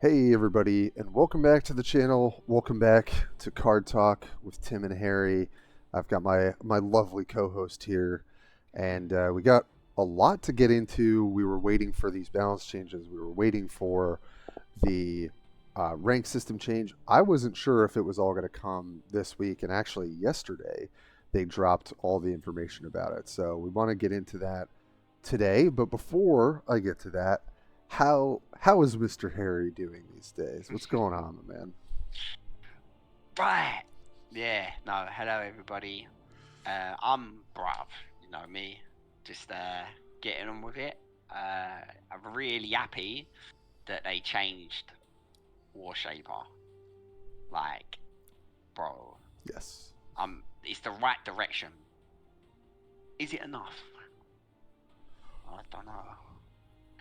Hey everybody, and welcome back to the channel. Welcome back to Card Talk with Tim and Harry. I've got my lovely co-host here, and we got a lot to get into. We were waiting for these balance changes. We were waiting for the rank system change. I wasn't sure if it was all going to come this week, and actually yesterday they dropped all the information about it. So we want to get into that today. But before I get to that, how is Mr. Harry doing these days? What's going on, my man? Right. Yeah. No. Hello, everybody. I'm bruv. You know me. Just getting on with it. I'm really happy that they changed War Shaper. Like, bro. Yes. It's the right direction. Is it enough? I don't know.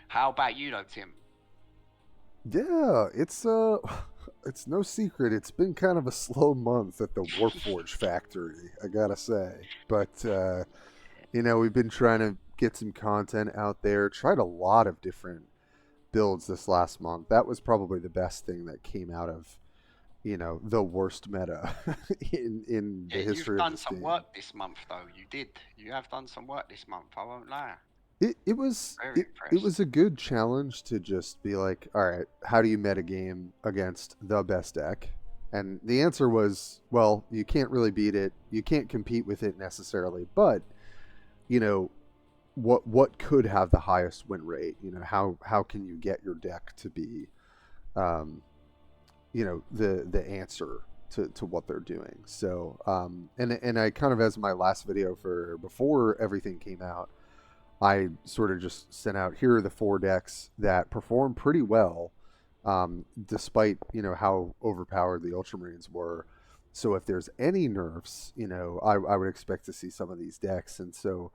How about you, though, Tim? Yeah, it's no secret. It's been kind of a slow month at the Warpforge factory, I gotta say. But we've been trying to get some content out there. Tried a lot of different builds this last month. That was probably the best thing that came out of the worst meta in Yeah, the you've history of done this some game. work this month, though. You did. You have done some work this month. I won't lie. It was Very it impressed. was a good challenge to just be like, all right, how do you metagame against the best deck? And the answer was, well, you can't really beat it. You can't compete with it necessarily, but you know what could have the highest win rate? How can you get your deck to be, um, the answer to what they're doing? So and I kind of, as my last video for before everything came out, I sort of just sent out, here are the four decks that perform pretty well, despite how overpowered the Ultramarines were. So if there's any nerfs, I would expect to see some of these decks. And so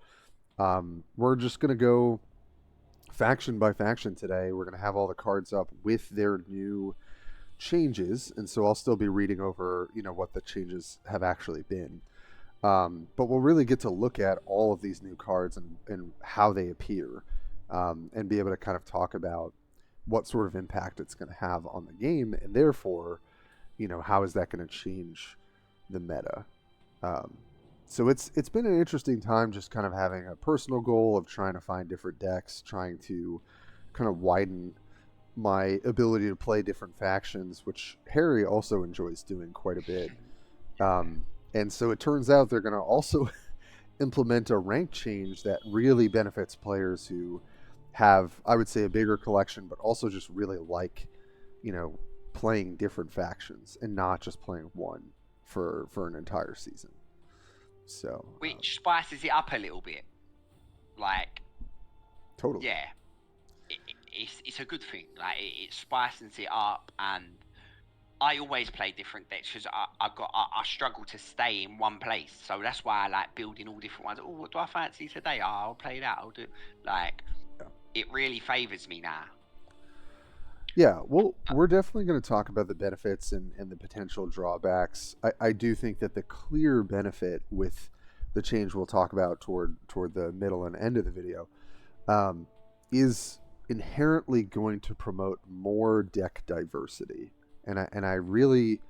we're just gonna go faction by faction today. We're gonna have all the cards up with their new changes, and so I'll still be reading over what the changes have actually been. But we'll really get to look at all of these new cards and how they appear, and be able to kind of talk about what sort of impact it's going to have on the game, and therefore, how is that going to change the meta. Um, so it's been an interesting time, just kind of having a personal goal of trying to find different decks, trying to kind of widen my ability to play different factions, which Harry also enjoys doing quite a bit. Um, and so it turns out they're going to also implement a rank change that really benefits players who have, I would say, a bigger collection, but also just really like, you know, playing different factions and not just playing one for an entire season. So Which spices it up a little bit. Like, totally. yeah, it's a good thing. Like, it spices it up, and I always play different decks because I struggle to stay in one place. So that's why I like building all different ones. Oh, what do I fancy today? Oh, I'll play that. I'll do like Yeah. it really favors me now. Yeah, well, we're definitely going to talk about the benefits and the potential drawbacks. I do think that the clear benefit with the change we'll talk about toward the middle and end of the video, um, is inherently going to promote more deck diversity. And I really,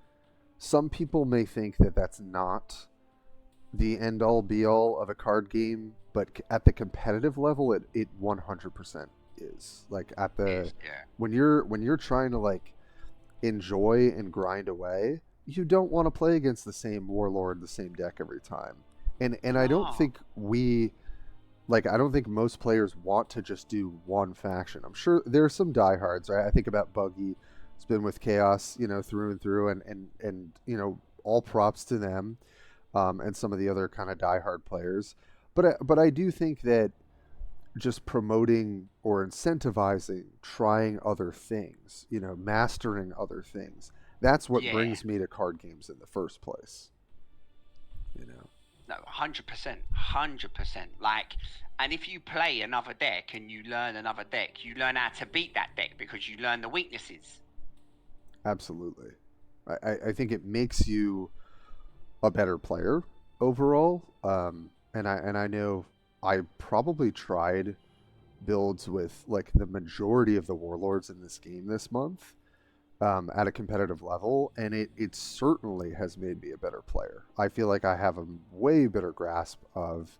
some people may think that that's not the end all be all of a card game, but at the competitive level, it 100% is. Like at the, Is yeah. when you're trying to like enjoy and grind away, you don't want to play against the same warlord, the same deck every time. And I don't No. think I don't think most players want to just do one faction. I'm sure there are some diehards, right? I think about Buggy, has been with Chaos, through and through, and all props to them, and some of the other kind of diehard players. But I do think that just promoting or incentivizing trying other things, mastering other things, that's what Yeah. brings me to card games in the first place. You know. No, 100%, 100%. Like, and if you play another deck and you learn another deck, you learn how to beat that deck because you learn the weaknesses. Absolutely. I think it makes you a better player overall. And I know I probably tried builds with like the majority of the warlords in this game this month, at a competitive level, and it certainly has made me a better player. I feel like I have a way better grasp of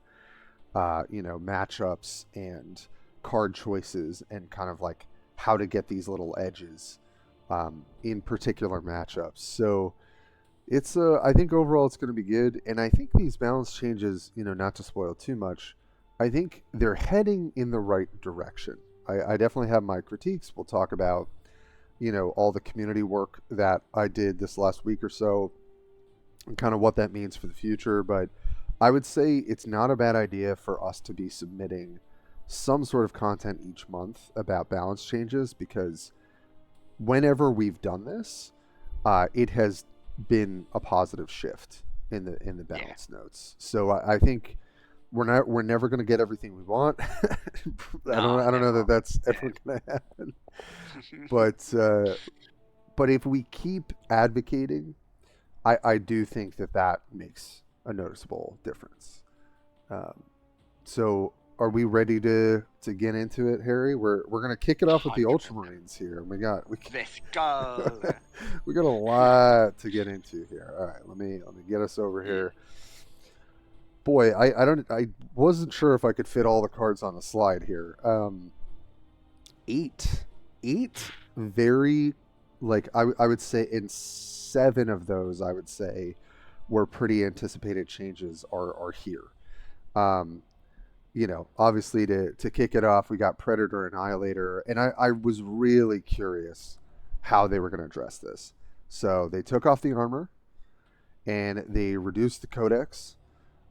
matchups and card choices and kind of like how to get these little edges in particular matchups. So it's I think overall it's going to be good, and I think these balance changes, not to spoil too much, I think they're heading in the right direction. I definitely have my critiques. We'll talk about all the community work that I did this last week or so and kind of what that means for the future. But I would say it's not a bad idea for us to be submitting some sort of content each month about balance changes, because whenever we've done this, it has been a positive shift in the balance notes. So I think we're never going to get everything we want. I don't know that that's ever going to happen. But if we keep advocating, I do think that makes a noticeable difference. So are we ready to get into it, Harry? We're gonna kick it off with the Ultramarines here. Let's go. We got a lot to get into here. All right, let me get us over here. Boy, I wasn't sure if I could fit all the cards on the slide here. Eight very, like, I would say in 7 of those, I would say were pretty anticipated changes are here. Obviously to kick it off, we got Predator Annihilator, and I was really curious how they were going to address this. So they took off the armor and they reduced the codex.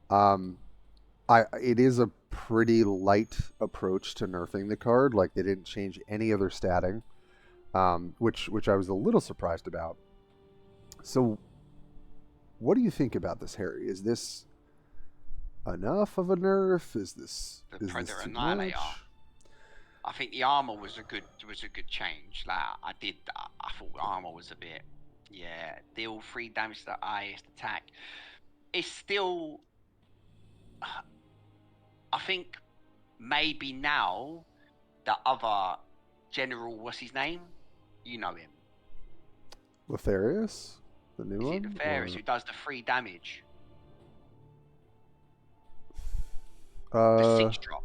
It is a pretty light approach to nerfing the card. Like, they didn't change any other statting, which I was a little surprised about. So what do you think about this, Harry? Is this enough of a nerf? Is this Predator too Annihilator? much? I think the armor was a good change. Like, I thought the armor was a bit, deal 3 damage to the highest attack. It's still, I think maybe now the other general, what's his name? You know him. Lotharius? The new one? Is it Lotharius who does the 3 damage? The 6 drop.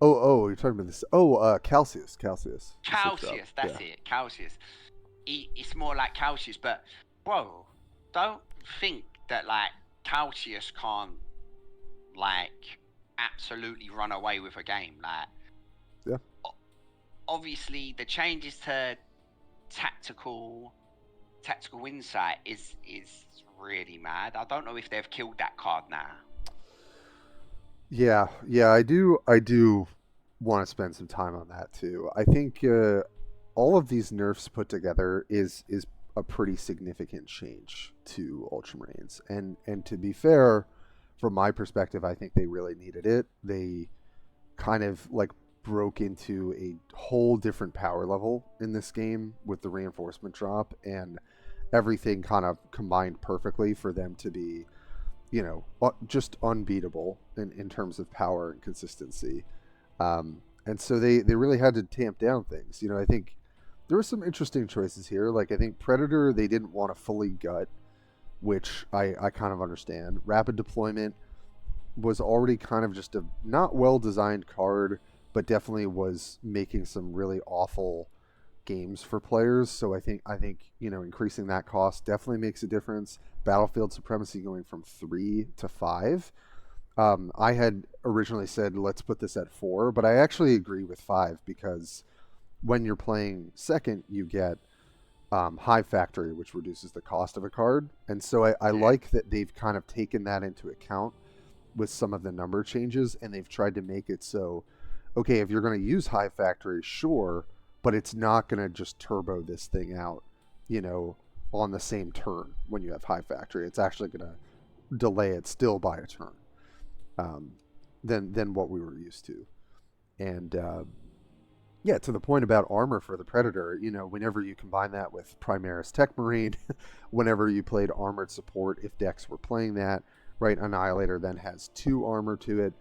Oh, you're talking about this. Calcius. Calcius, that's it. Calcius. It's more like Calcius, but bro, don't think that like Calcius can't like absolutely run away with a game. Like, obviously the changes to tactical insight is really mad. I don't know if they've killed that card now. Yeah, I do want to spend some time on that too. I think all of these nerfs put together is a pretty significant change to Ultramarines. And to be fair, from my perspective, I think they really needed it. They kind of like broke into a whole different power level in this game with the reinforcement drop, and everything kind of combined perfectly for them to be, just unbeatable in terms of power and consistency. And so they really had to tamp down things. I think there were some interesting choices here. Like, I think Predator, they didn't want to fully gut, which I kind of understand. Rapid Deployment was already kind of just a not well-designed card, but definitely was making some really awful games for players. So I think increasing that cost definitely makes a difference. Battlefield Supremacy going from 3 to 5. I had originally said let's put this at 4, but I actually agree with 5, because when you're playing second, you get Hive Factory, which reduces the cost of a card. And so I like that they've kind of taken that into account with some of the number changes, and they've tried to make it so, okay, if you're going to use Hive Factory, sure, but it's not going to just turbo this thing out, on the same turn when you have Hive Factory. It's actually going to delay it still by a turn than what we were used to. And to the point about armor for the Predator, whenever you combine that with Primaris Tech Marine, whenever you played armored support, if decks were playing that, right, Annihilator then has 2 armor to it.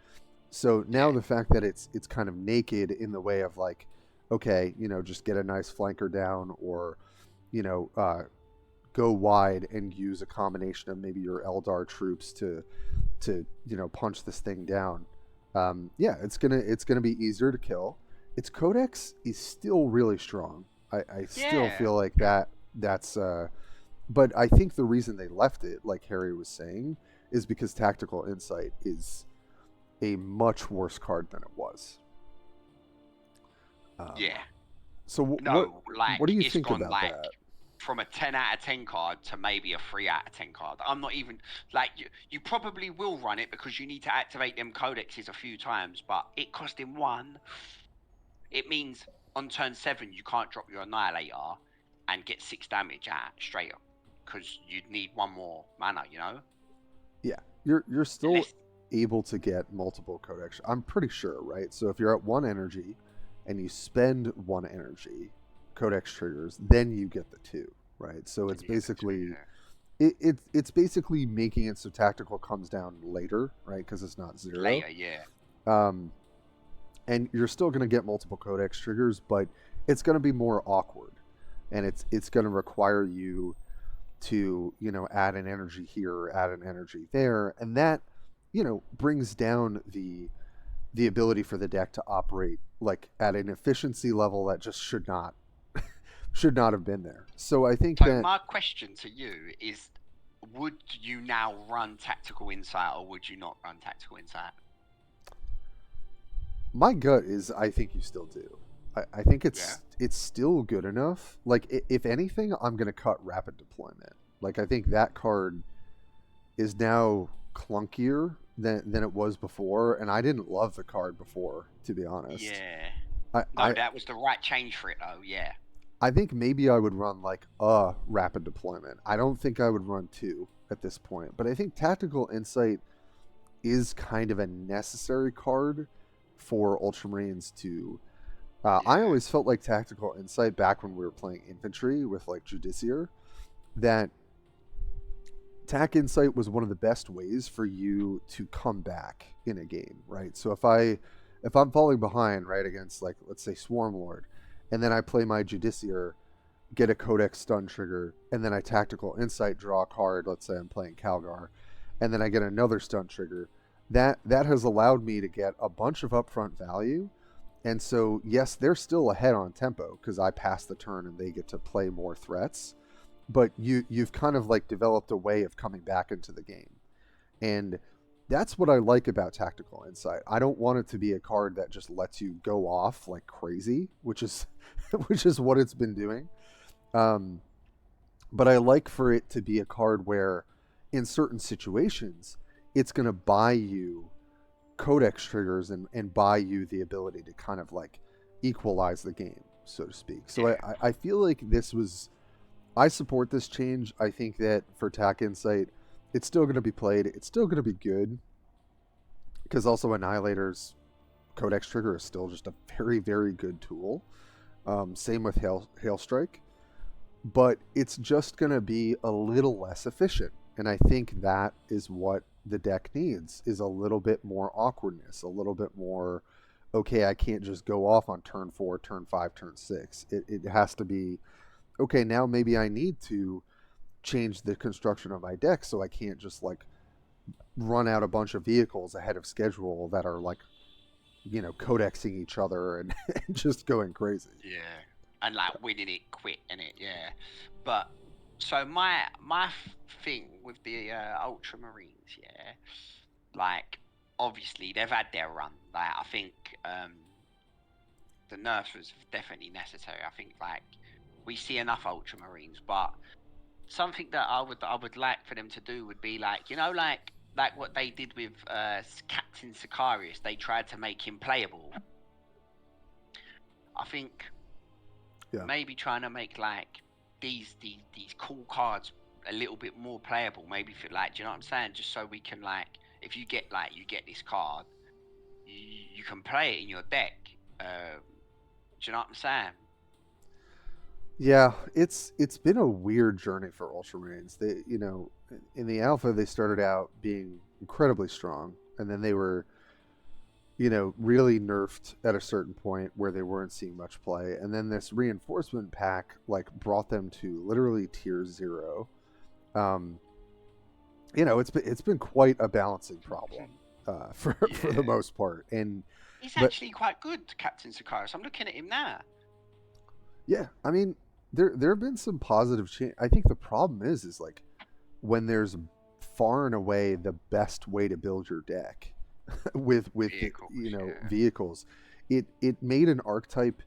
So now the fact that it's kind of naked in the way of like okay, just get a nice flanker down, or you know, go wide and use a combination of maybe your Eldar troops to punch this thing down. Yeah, it's gonna be easier to kill. Its codex is still really strong. I still Yeah. feel like that's but I think the reason they left it, like Harry was saying, is because Tactical Insight is a much worse card than it was. Um, Yeah. so No, what do like you it's think gone about like that? from a 10 out of 10 card to maybe a 3 out of 10 card. I'm not even like you probably will run it because you need to activate them codexes a few times, but it costing 1, it means on turn 7 you can't drop your Annihilator and get 6 damage out straight up because you'd need 1 more mana, Yeah, you're still Unless able to get multiple codex. I'm pretty sure, right? So if you're at 1 energy and you spend 1 energy, codex triggers, then you get the 2, right? So then it's you get the 2, basically yeah. it's basically making it so tactical comes down later, right? Because it's not 0. Later, yeah. Um, and you're still going to get multiple codex triggers, but it's going to be more awkward, and it's going to require you to add an energy here, add an energy there, and that brings down the ability for the deck to operate like at an efficiency level that just should not have been there. So I think So that my question to you is, would you now run Tactical Insight or would you not run Tactical Insight? my gut is I think you still do. I think Yeah. it's still good enough. Like if anything, I'm gonna cut rapid deployment. Like I think that card is now clunkier than it was before, and I didn't love the card before, to be honest. Yeah. I No, I, that was the right change for it though. Yeah. I think maybe I would run like a rapid deployment. I don't think I would run 2 at this point, but I think Tactical Insight is kind of a necessary card for Ultramarines to. I Yeah. always felt like Tactical Insight back when we were playing infantry with like Judiciar, that Tac Insight was one of the best ways for you to come back in a game, right? So if I'm falling behind, right, against like let's say Swarmlord, and then I play my Judiciar, get a Codex stun trigger, and then I Tactical Insight draw a card, let's say I'm playing Calgar, and then I get another stun trigger, that has allowed me to get a bunch of upfront value. And so yes, they're still ahead on tempo because I pass the turn and they get to play more threats, but you've kind of like developed a way of coming back into the game. And that's what I like about Tactical Insight. I don't want it to be a card that just lets you go off like crazy, which is which is what it's been doing. um, but I like for it to be a card where in certain situations it's going to buy you codex triggers and buy you the ability to kind of like equalize the game, so to speak. So Yeah. I feel like this was, I support this change. I think that for TAC Insight, it's still going to be played. It's still going to be good because also Annihilator's Codex Trigger is still just a very, very good tool. Same with Hailstrike, but it's just going to be a little less efficient. And I think that is what the deck needs, is a little bit more awkwardness, a little bit more, okay, I can't just go off on turn 4, turn 5, turn 6. It has to be, okay, now maybe I need to change the construction of my deck so I can't just like run out a bunch of vehicles ahead of schedule that are like, codexing each other and, and just going crazy. Yeah. And like winning it quick, innit? Yeah. But so my thing with the Ultramarines, yeah, like obviously they've had their run. Like I think the nerfs was definitely necessary. I think like we see enough Ultramarines, but something that I would like for them to do would be like like what they did with Captain Sicarius. They tried to make him playable. I think Yeah. maybe trying to make like these cool cards a little bit more playable. Maybe for like, do you know what I'm saying? Just so we can like, if you get this card, you can play it in your deck. Do you know what I'm saying? Yeah, it's been a weird journey for Ultramarines. They, in the alpha they started out being incredibly strong, and then they were, really nerfed at a certain point where they weren't seeing much play, and then this reinforcement pack like brought them to literally tier 0. Um, it's been quite a balancing problem for the most part, He's but actually quite good, Captain Sakaris. I'm looking at him now. yeah, I mean there have been some positive change. I think the problem is like when there's far and away the best way to build your deck with Vehicles, vehicles, it made an archetype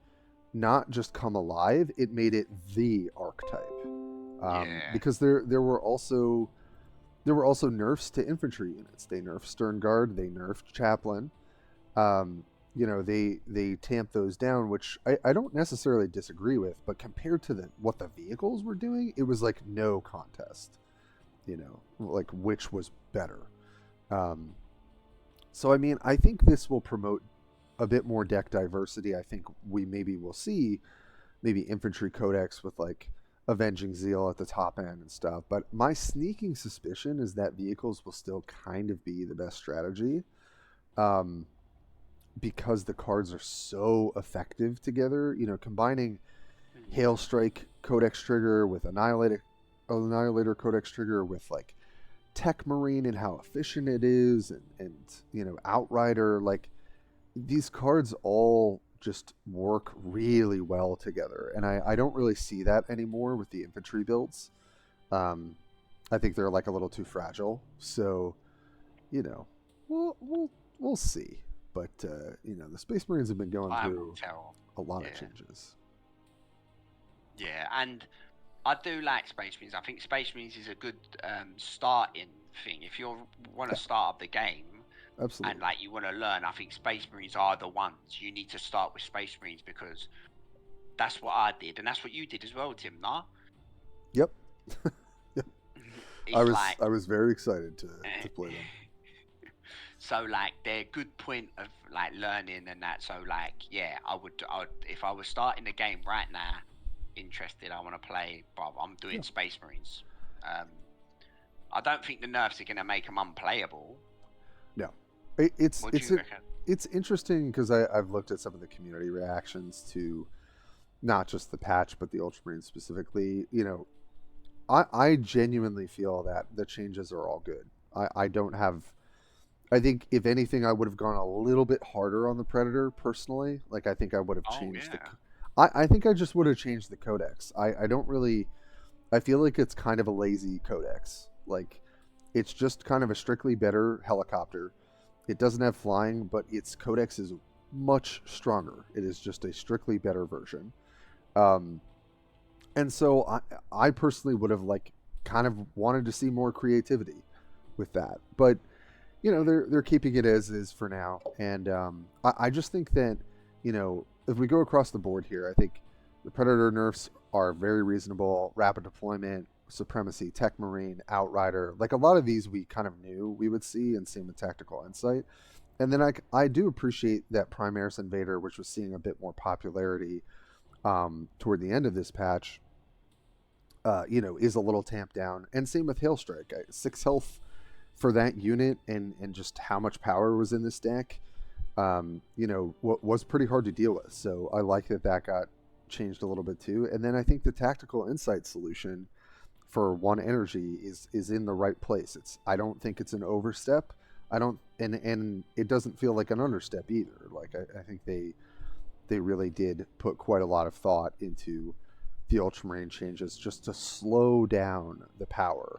not just come alive, it made it the archetype. Because there were also nerfs to infantry units. They nerfed Stern Guard, they nerfed Chaplain. They tamped those down, which I don't necessarily disagree with, but compared to what the vehicles were doing, it was like no contest. Like which was better. So I mean, I think this will promote a bit more deck diversity. I think we maybe will see maybe infantry codex with like Avenging Zeal at the top end and stuff. But my sneaking suspicion is that vehicles will still kind of be the best strategy. Because the cards are so effective together, combining Hailstrike Codex trigger with Annihilator Codex trigger with like Tech Marine and how efficient it is, and Outrider, like these cards all just work really well together, and I don't really see that anymore with the infantry builds. I think they're like a little too fragile, so we'll see. But the Space Marines have been going through a lot of changes. Yeah, and I do like Space Marines. I think Space Marines is a good starting thing. If you want to start up the game, absolutely, and like you want to learn, I think Space Marines are the ones. You need to start with Space Marines because that's what I did, and that's what you did as well, Tim. Nah? Yep. Yep. I was very excited to play them. So like they're a good point of like learning and that. So like I would if I was starting the game right now, interested, I want to play. But I'm doing Space Marines. I don't think the nerfs are going to make them unplayable. No, it's interesting because I've looked at some of the community reactions to not just the patch but the Ultramarines specifically. I genuinely feel that the changes are all good. I don't have. I think if anything, I would have gone a little bit harder on the Predator personally. Like I think I would have changed I think I just would have changed the codex. I don't really. I feel like it's kind of a lazy codex. Like it's just kind of a strictly better helicopter. It doesn't have flying, but its codex is much stronger. It is just a strictly better version. And so I personally would have like kind of wanted to see more creativity with that, but they're keeping it as is for now, and I just think that if we go across the board here, I think the Predator nerfs are very reasonable. Rapid deployment, supremacy, Tech Marine, Outrider, like a lot of these we kind of knew we would see, and same with Tactical Insight. And then I do appreciate that Primaris Invader, which was seeing a bit more popularity toward the end of this patch, is a little tamped down, and same with Hailstrike. 6 health for that unit, and just how much power was in this deck, was pretty hard to deal with. So I like that got changed a little bit too. And then I think the Tactical Insight solution for 1 energy is in the right place. I don't think it's an overstep. I don't, and it doesn't feel like an understep either. Like I think they really did put quite a lot of thought into the Ultramarine changes just to slow down the power.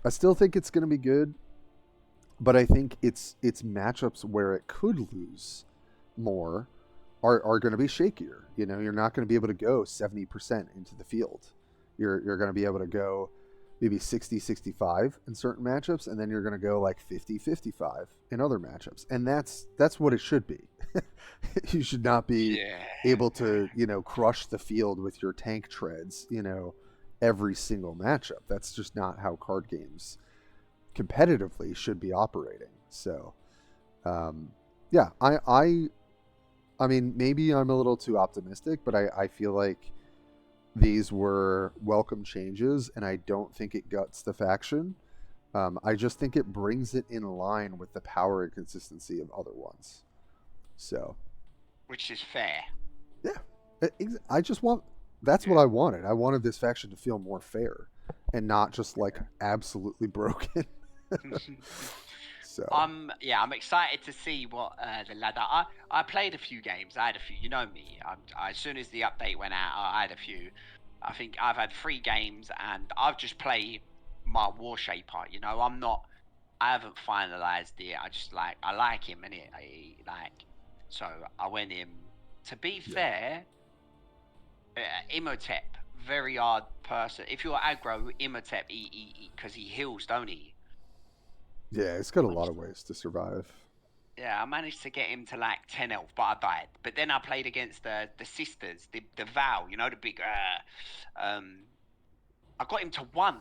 I still think it's going to be good, but I think it's matchups where it could lose more are going to be shakier. You're not going to be able to go 70% into the field. You're going to be able to go maybe 60-65 in certain matchups, and then you're going to go like 50-55 in other matchups, and that's what it should be. You should not be able to crush the field with your tank treads every single matchup. That's just not how card games competitively should be operating. So I mean, maybe I'm a little too optimistic, but I feel like these were welcome changes, and I don't think it guts the faction. I just think it brings it in line with the power and consistency of other ones. So, which is fair. yeah, I just want. That's what I wanted. I wanted this faction to feel more fair, and not just like absolutely broken. So I'm excited to see what the ladder. I played a few games. I had a few. You know me. As soon as the update went out, I had a few. I think I've had 3 games, and I've just played my War Shaper. You know, I haven't finalized it. I like him, and so I went in. To be fair, Imhotep, very hard person. If you're aggro, Imhotep, because he heals, don't he? yeah, it's got a lot of ways to survive. Yeah, I managed to get him to like 10 health, but I died. But then I played against the sisters, the Vow, you know, the big. I got him to 1.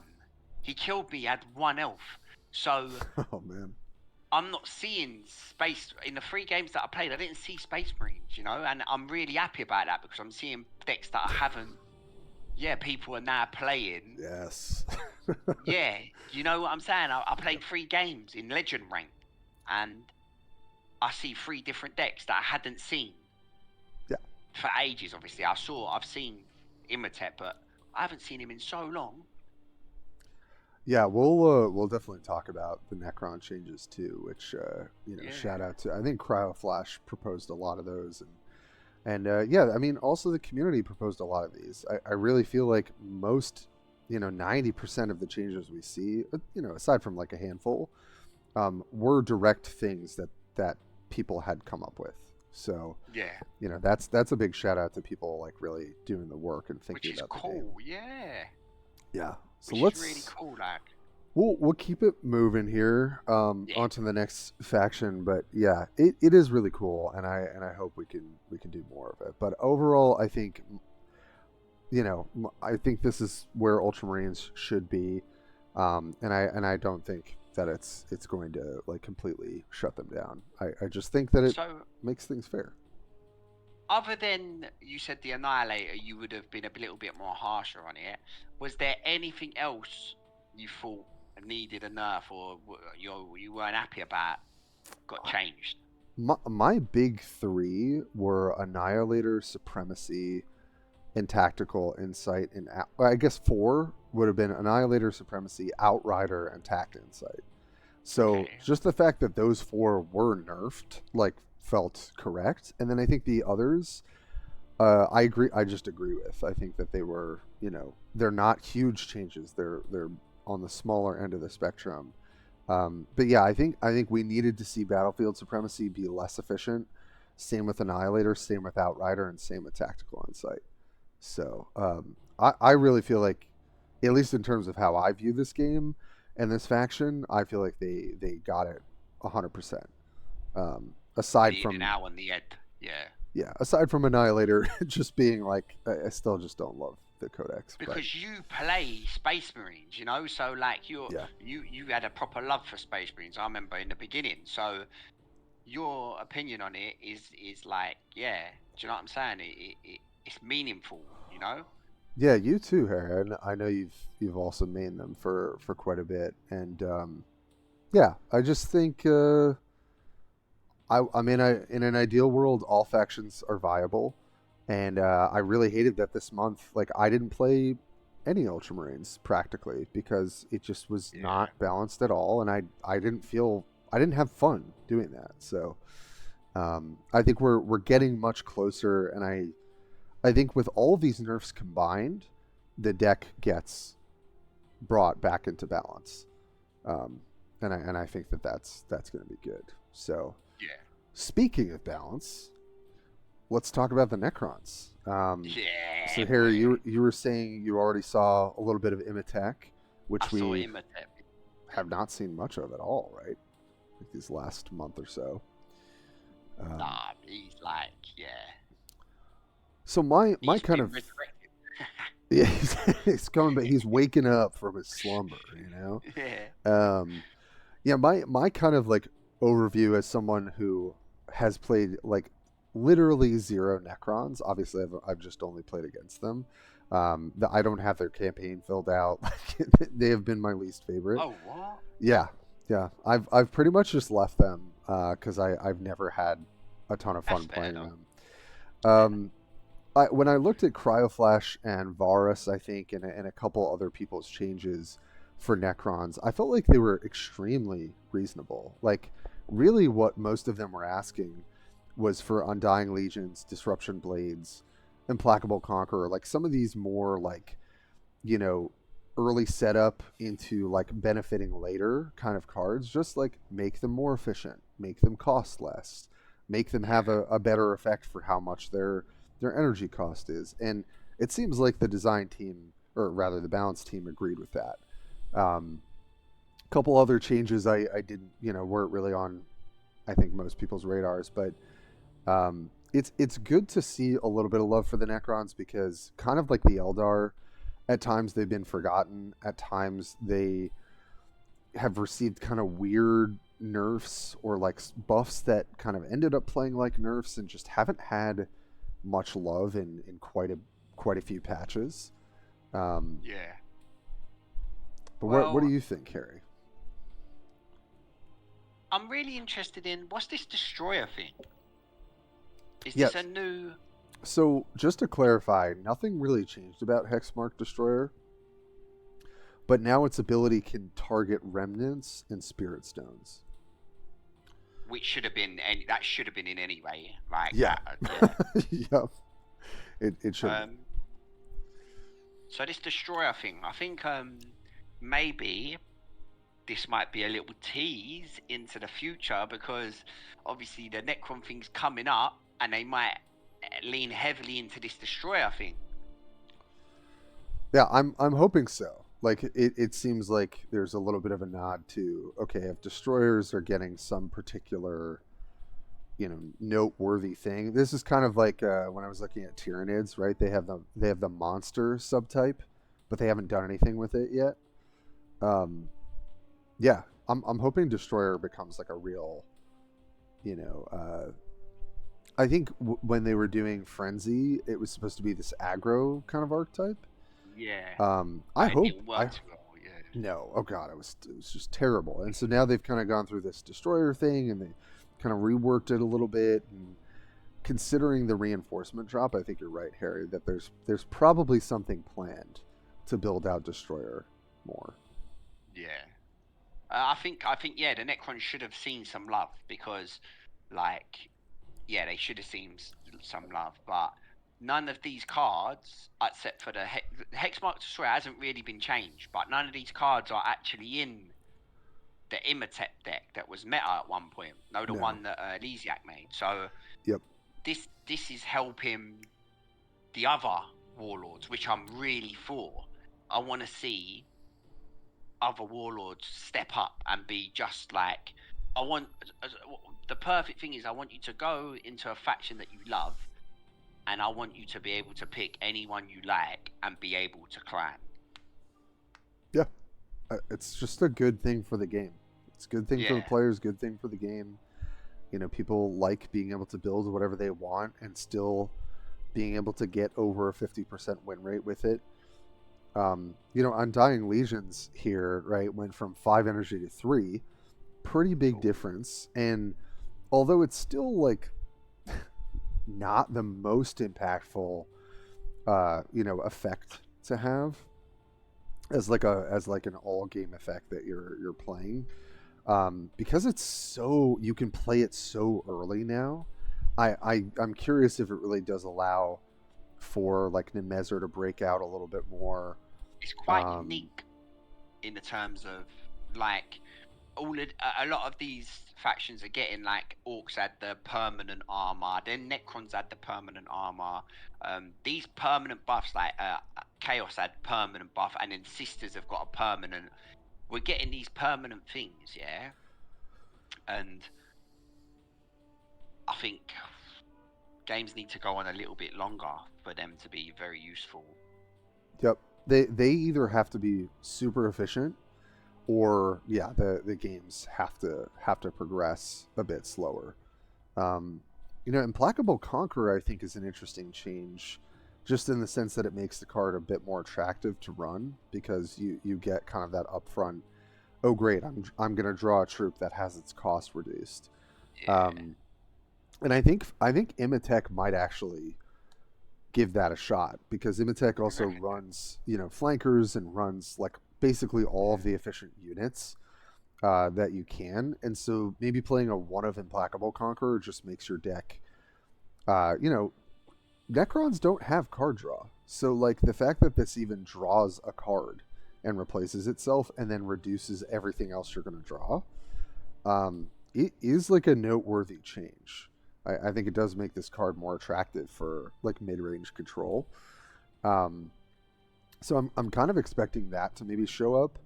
He killed me at 1 health. So Oh man. I'm not seeing space in the 3 games that I played. I didn't see Space Marines, you know, and I'm really happy about that because I'm seeing decks that I haven't. Yeah, people are now playing. Yes. Yeah, you know what I'm saying? I played 3 games in Legend rank, and I see 3 different decks that I hadn't seen. Yeah. For ages, obviously. I've seen Imhotep, but I haven't seen him in so long. Yeah, we'll definitely talk about the Necron changes too, which shout out to, I think Cryo Flash proposed a lot of those, and yeah, I mean also the community proposed a lot of these. I really feel like most 90% of the changes we see, aside from like a handful, were direct things that people had come up with. So yeah, that's a big shout out to people like really doing the work and thinking about cool. the game. Yeah. Yeah. So which is really cool, like. We'll keep it moving here onto the next faction, but yeah, it is really cool, and I hope we can do more of it. But overall, I think I think this is where Ultramarines should be, and I don't think that it's going to like completely shut them down. I just think that it makes things fair. Other than you said the Annihilator, you would have been a little bit more harsher on it. Was there anything else you thought needed a nerf, or you weren't happy about got changed? My big 3 were Annihilator, Supremacy, and Tactical Insight. And I guess 4 would have been Annihilator, Supremacy, Outrider, and Tact Insight. So just the fact that those 4 were nerfed, like, felt correct. And then I think the others, I agree. I just agree with. I think that they were, they're not huge changes. They're on the smaller end of the spectrum. But yeah, I think we needed to see Battlefield Supremacy be less efficient. Same with Annihilator, same with Outrider, and same with Tactical Insight. So I really feel like, at least in terms of how I view this game and this faction, I feel like they got it 100%. Aside from now on the end, yeah, aside from Annihilator just being like, I still just don't love the Codex because you play Space Marines, so like you had a proper love for Space Marines. I remember in the beginning, so your opinion on it is like, yeah, do you know what I'm saying? It's meaningful, Yeah, you too, Harry. And I know you've also mained them for quite a bit, and yeah, I just think I mean, in an ideal world, all factions are viable, and I really hated that this month, like, I didn't play any Ultramarines practically because it just was not balanced at all, and I didn't have fun doing that. So I think we're getting much closer, and I think with all of these nerfs combined, the deck gets brought back into balance, and I think that's going to be good. So. Yeah. Speaking of balance, let's talk about the Necrons. Yeah. So Harry, you were saying you already saw a little bit of Imhotep, which we have not seen much of at all, right? Like these last month or so. Nah, he's like, yeah. So my kind of yeah, he's coming, but he's waking up from his slumber, Yeah. Yeah, my kind of like overview as someone who has played like literally zero Necrons. Obviously, I've just only played against them. I don't have their campaign filled out. They have been my least favorite. Oh, what? Yeah, yeah. I've pretty much just left them because I've never had a ton of That's fun fair playing though. them. Yeah. When I looked at Cryoflash and Varus, I think, and a couple other people's changes for Necrons, I felt like they were extremely reasonable. Like, really, what most of them were asking was for Undying Legions, Disruption Blades, Implacable Conqueror, like some of these more like, you know, early setup into like benefiting later kind of cards, just like make them more efficient, make them cost less, make them have Yeah. a better effect for how much their energy cost is. And it seems like the design team, or rather the balance team, agreed with that. A couple other changes I didn't, weren't really on, I think, most people's radars, but it's good to see a little bit of love for the Necrons because kind of like the Eldar, at times they've been forgotten. At times they have received kind of weird nerfs or like buffs that kind of ended up playing like nerfs and just haven't had much love in quite a few patches. Um, Yeah. but what do Well, you think, Harry? I'm really interested in what's this destroyer thing? Is this a Yes. new? So just to clarify, nothing really changed about Hexmark Destroyer, but now its ability can target remnants and spirit stones. Which should have been, and that should have been in anyway. Like Yeah. that. Yeah. Yep. It should have been. Um. So this destroyer thing, I think maybe this might be a little tease into the future because obviously the Necron thing's coming up and they might lean heavily into this destroyer thing. Yeah, I'm hoping so. Like it seems like there's a little bit of a nod to, okay, if destroyers are getting some particular, noteworthy thing. This is kind of like when I was looking at Tyranids, right? They have the monster subtype, but they haven't done anything with it yet. Um, yeah, I'm hoping destroyer becomes like a real, you know, I think when they were doing frenzy, it was supposed to be this aggro kind of archetype. Yeah, I but it hope didn't I work too well. Yeah, No, oh god, it was just terrible. And so now they've kind of gone through this destroyer thing, and they kind of reworked it a little bit. And considering the reinforcement drop, I think you're right, Harry, that there's probably something planned to build out destroyer more. yeah. I think yeah, the Necrons should have seen some love because, like, yeah, they should have seen some love, but none of these cards, except for the Hexmark Destroyer, hasn't really been changed. But none of these cards are actually in the Imhotep deck that was meta at one point. No, the No. one that Lesiak made. So Yep. this is helping the other warlords, which I'm really for. I want to see other warlords step up and be just like. I want the perfect thing is I want you to go into a faction that you love, and I want you to be able to pick anyone you like and be able to climb. Yeah. It's just a good thing for the game. It's a good thing for the Yeah, players, good thing for the game. People like being able to build whatever they want and still being able to get over a 50% win rate with it. Undying Legions here, right, went from 5 energy to 3. Pretty big difference. And although it's still like not the most impactful effect to have as like an all game effect that you're playing, because it's so you can play it so early now. I'm curious if it really does allow for like Nemezor to break out a little bit more. it's quite um unique in the terms of like a lot of these factions are getting like orcs had the permanent armor, then Necrons had the permanent armor. These permanent buffs like Chaos had permanent buff, and then Sisters have got a permanent. We're getting these permanent things, yeah, and I think games need to go on a little bit longer for them to be very useful. yep, they either have to be super efficient, or yeah, the games have to progress a bit slower. um Implacable Conqueror, I think, is an interesting change, just in the sense that it makes the card a bit more attractive to run because you get kind of that upfront. Oh, great! I'm going to draw a troop that has its cost reduced, Yeah. um, and I think Imatech might actually give that a shot because Imatech You also reckon? runs flankers and runs like basically all of the efficient units that you can, and so maybe playing a one of Implacable Conqueror just makes your deck. Uh, you know, Necrons don't have card draw. So like the fact that this even draws a card and replaces itself and then reduces everything else you're going to draw, it is like a noteworthy change. I think it does make this card more attractive for like mid-range control. Um, so I'm kind of expecting that to maybe show up.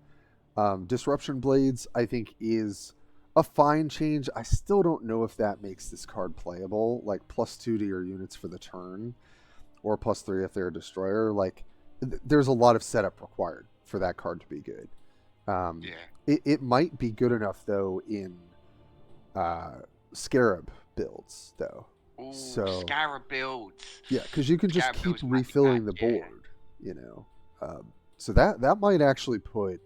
Disruption Blades, I think, is a fine change. I still don't know if that makes this card playable. Like +2 to your units for the turn, or +3 if they're a destroyer. Like, there's a lot of setup required for that card to be good. Um, Yeah. it might be good enough though in uh, Scarab builds though. Ooh, So Scarab builds. yeah, because you can just Scarab keep builds might be bad. refilling the Yeah. board. You know, so that might actually put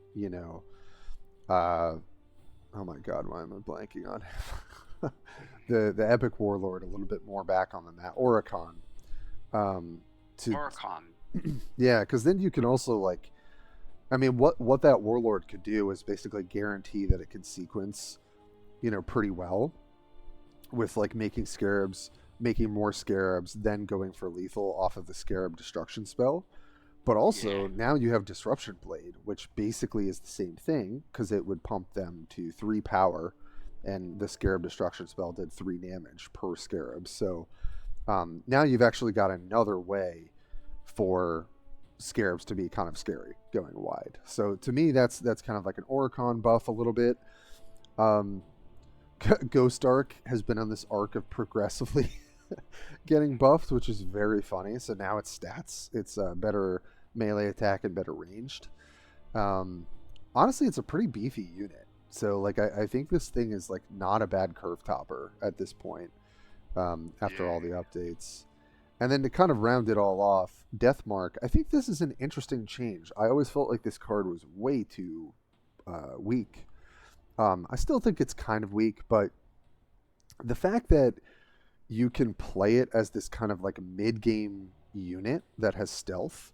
uh, oh my god, why am I blanking on the epic warlord a little bit more back on the map, Oricon. To Oricon. yeah, because then you can also like, I mean, what that warlord could do is basically guarantee that it could sequence, pretty well with like making scarabs, making more scarabs, then going for lethal off of the scarab destruction spell. But Yeah. also now you have Disruption Blade, which basically is the same thing because it would pump them to 3 power, and the Scarab Destruction spell did 3 damage per Scarab. So now you've actually got another way for Scarabs to be kind of scary going wide. So to me, that's kind of like an Oricon buff a little bit. Um, Ghost Arc has been on this arc of progressively getting buffed, which is very funny. So now its stats, it's better melee attack and better ranged. Um, Honestly, it's a pretty beefy unit. So like I think this thing is like not a bad curve topper at this point. After all the Yeah. updates, and then to kind of round it all off, Deathmark. I think this is an interesting change. I always felt like this card was way too weak. I still think it's kind of weak, but the fact that you can play it as this kind of like mid-game unit that has stealth,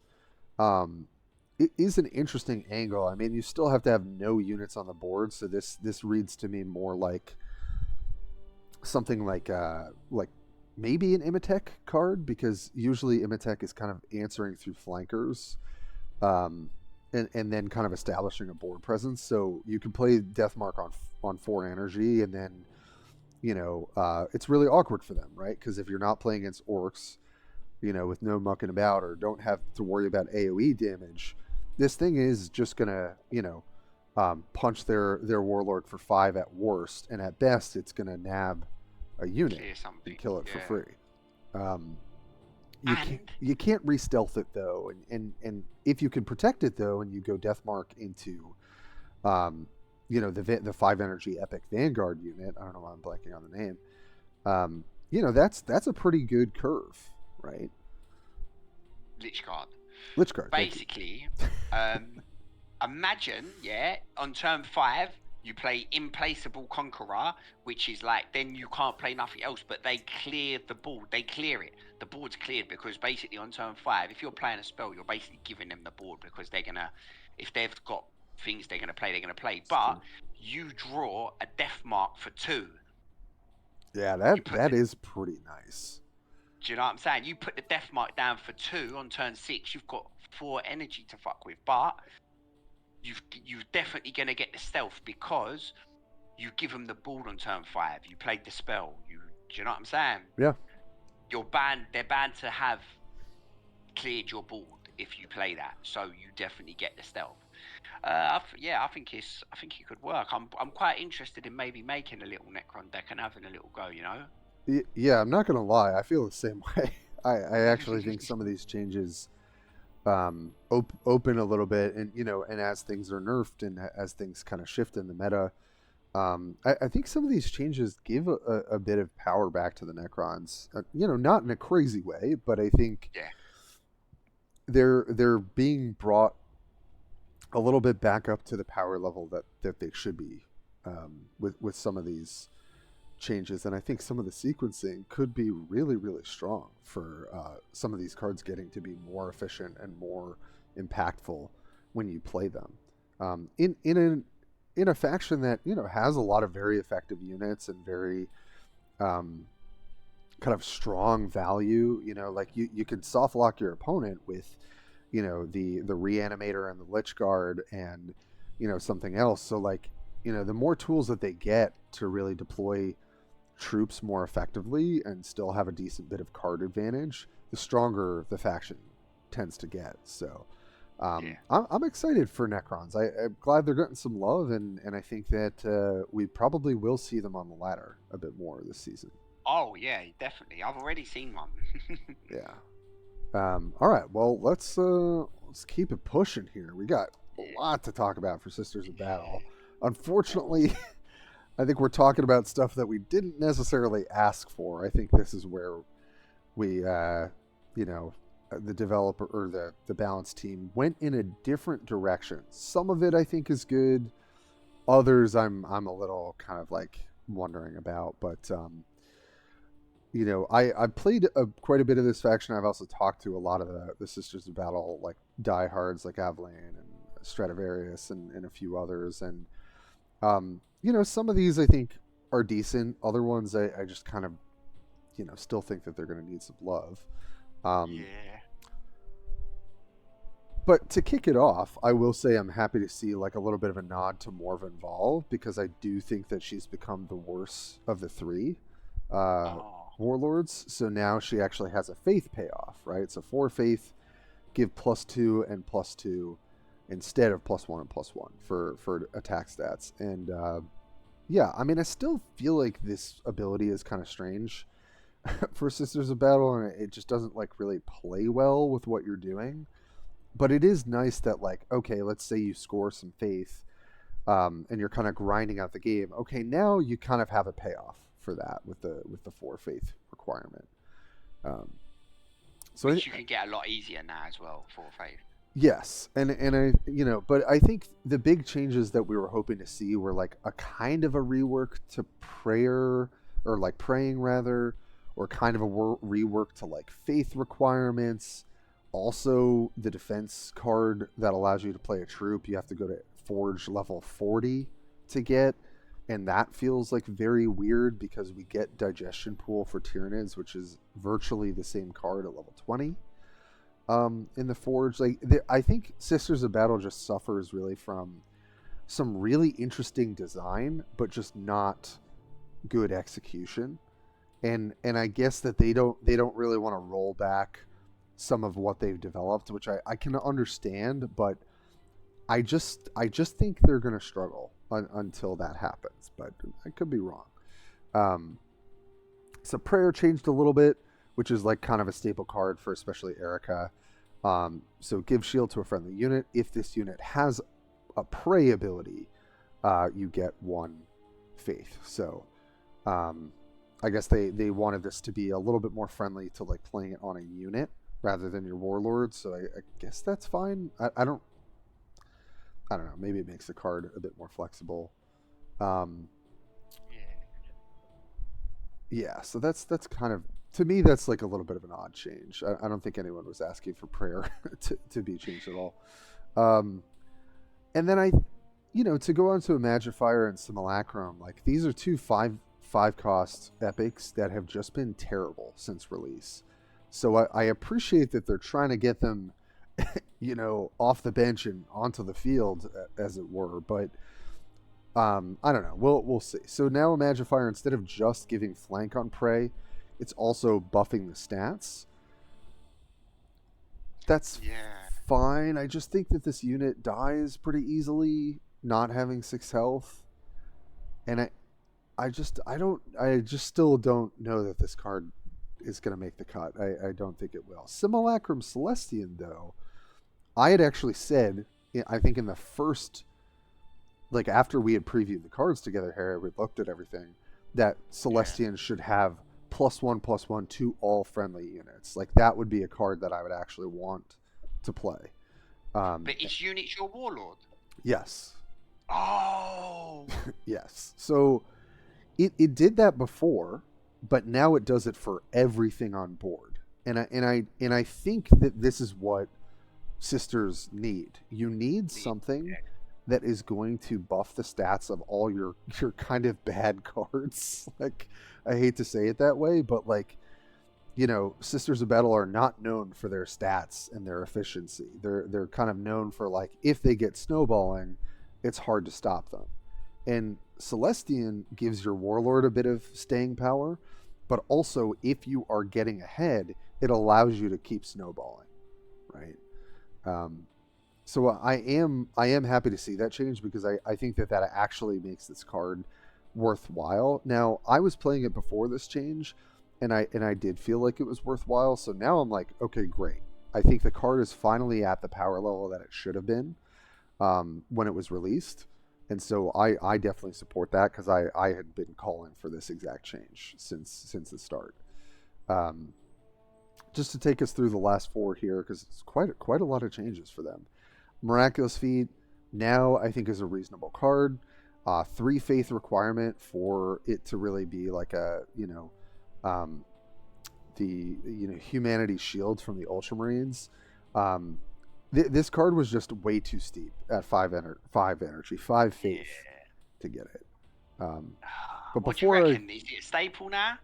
it is an interesting angle. I mean, you still have to have no units on the board, so this reads to me more like something like maybe an Imatech card, because usually Imatech is kind of answering through flankers, um, and then kind of establishing a board presence. So you can play Deathmark on 4 energy, and then it's really awkward for them, right? Because if you're not playing against orcs, with no mucking about or don't have to worry about AOE damage, this thing is just gonna, punch their warlord for 5 at worst, and at best, it's gonna nab a unit Clear and something. kill it for Yeah. free. Um, you can't And you can't re-stealth it though, and if you can protect it though, and you go Deathmark into, um, the 5 energy epic Vanguard unit. I don't know why I'm blanking on the name. That's a pretty good curve, right? Lich Guard. Lich Guard, thank you. Basically, um, imagine, yeah, on turn 5, you play Implaceable Conqueror, which is like, then you can't play nothing else, but they clear the board. They clear it. The board's cleared because basically on turn 5, if you're playing a spell, you're basically giving them the board because they're going to, if they've got things they're going to play, they're going to play. It's But true. you draw a death mark for 2. Yeah, You that put the, that is pretty nice. do you know what I'm saying? You put the death mark down for 2 on turn 6, you've got 4 energy to fuck with. But you're definitely going to get the stealth because you give them the board on turn 5. You played the spell. Do you know what I'm saying? Yeah. They're bound to have cleared your board if you play that. So you definitely get the stealth. I think it could work. I'm quite interested in maybe making a little Necron deck and having a little go. Yeah, I'm not gonna lie. I feel the same way. I actually think some of these changes open a little bit, and and as things are nerfed and as things kind of shift in the meta, I think some of these changes give a bit of power back to the Necrons. Not in a crazy way, but I think Yeah. they're being brought a little bit back up to the power level that they should be, with some of these changes, and I think some of the sequencing could be really, really strong for some of these cards getting to be more efficient and more impactful when you play them. In a faction that has a lot of very effective units and very um, kind of strong value. Like you can soft lock your opponent with the reanimator and the lich guard and something else. So like the more tools that they get to really deploy troops more effectively and still have a decent bit of card advantage, the stronger the faction tends to get. So Yeah. I'm excited for Necrons. I'm glad they're getting some love, and I think that we probably will see them on the ladder a bit more this season. Oh yeah, definitely. I've already seen one. Yeah. All right. Well, let's keep it pushing here. We got a lot to talk about for Sisters of Battle. Unfortunately, I think we're talking about stuff that we didn't necessarily ask for. I think this is where we, the developer or the balance team went in a different direction. Some of it I think is good. Others I'm a little kind of like wondering about, but I played quite a bit of this faction. I've also talked to a lot of the Sisters of Battle like diehards like Avalanche and Stradivarius and a few others, and some of these I think are decent. Other ones I just kind of still think that they're going to need some love. Um, Yeah. but to kick it off, I will say I'm happy to see like a little bit of a nod to Morven Vol, because I do think that she's become the worst of the three Oh. warlords. So now she actually has a faith payoff, right? So 4 faith, give +2 and +2 instead of +1 and +1 for attack stats. And yeah, I mean, I still feel like this ability is kind of strange for Sisters of Battle, and it just doesn't like really play well with what you're doing. But it is nice that like, okay, let's say you score some faith, and you're kind of grinding out the game. Okay, now you kind of have a payoff for that with the 4 faith requirement. Um, so Which you can get a lot easier now as well, 4 faith. yes, and I but I think the big changes that we were hoping to see were like a kind of a rework to prayer, or like praying rather, or kind of a rework to like faith requirements. Also, the defense card that allows you to play a troop, you have to go to Forge level 40 to get, and that feels like very weird because we get Digestion Pool for Tyranids, which is virtually the same card at level 20. In the Forge, like I think Sisters of Battle just suffers really from some really interesting design, but just not good execution. And I guess that they don't really want to roll back some of what they've developed, which I can understand, but I just think they're going to struggle until that happens, but I could be wrong. Um, so prayer changed a little bit, which is like kind of a staple card for especially Erica. So give shield to a friendly unit. If this unit has a pray ability, you get 1 faith. So I guess they wanted this to be a little bit more friendly to like playing it on a unit rather than your warlord. So I guess that's fine. I don't know. Maybe it makes the card a bit more flexible. Um, yeah. So that's kind of, to me, that's like a little bit of an odd change. I don't think anyone was asking for prayer to be changed at all. And then to go on to a Magifier and Simulacrum, like these are 2 5 cost epics that have just been terrible since release. So I appreciate that they're trying to get them, off the bench and onto the field, as it were. But I don't know. We'll see. So now a Magifier, instead of just giving flank on prey, it's also buffing the stats. That's fine. I just think that this unit dies pretty easily, not having 6 health, and I just still don't know that this card is going to make the cut. I don't think it will. Simulacrum Celestian, though, I had actually said, I think in the first like after we had previewed the cards together, Harry, we looked at everything, that Celestian should have +1/+1 to all friendly units. Like that would be a card that I would actually want to play. But each unit's your warlord. Yes. Oh. Yes. So it did that before, but now it does it for everything on board. And I think that this is what Sisters need. You need something that is going to buff the stats of all your kind of bad cards. Like, I hate to say it that way, but like, you know, Sisters of Battle are not known for their stats and their efficiency. They're kind of known for, like, if they get snowballing, it's hard to stop them. And Celestian gives your Warlord a bit of staying power, but also if you are getting ahead, it allows you to keep snowballing, right? So I am happy to see that change, because I think that actually makes this card worthwhile. Now, I was playing it before this change, and I did feel like it was worthwhile. So now I'm like, okay, great. I think the card is finally at the power level that it should have been when it was released. And so I definitely support that, because I had been calling for this exact change since the start. Just to take us through the last four here, because it's quite a lot of changes for them. Miraculous Feat now I think is a reasonable card. 3 faith requirement for it to really be like a, humanity shield from the Ultramarines. This card was just way too steep at 5 faith to get it. But what do you reckon? Is it a staple now?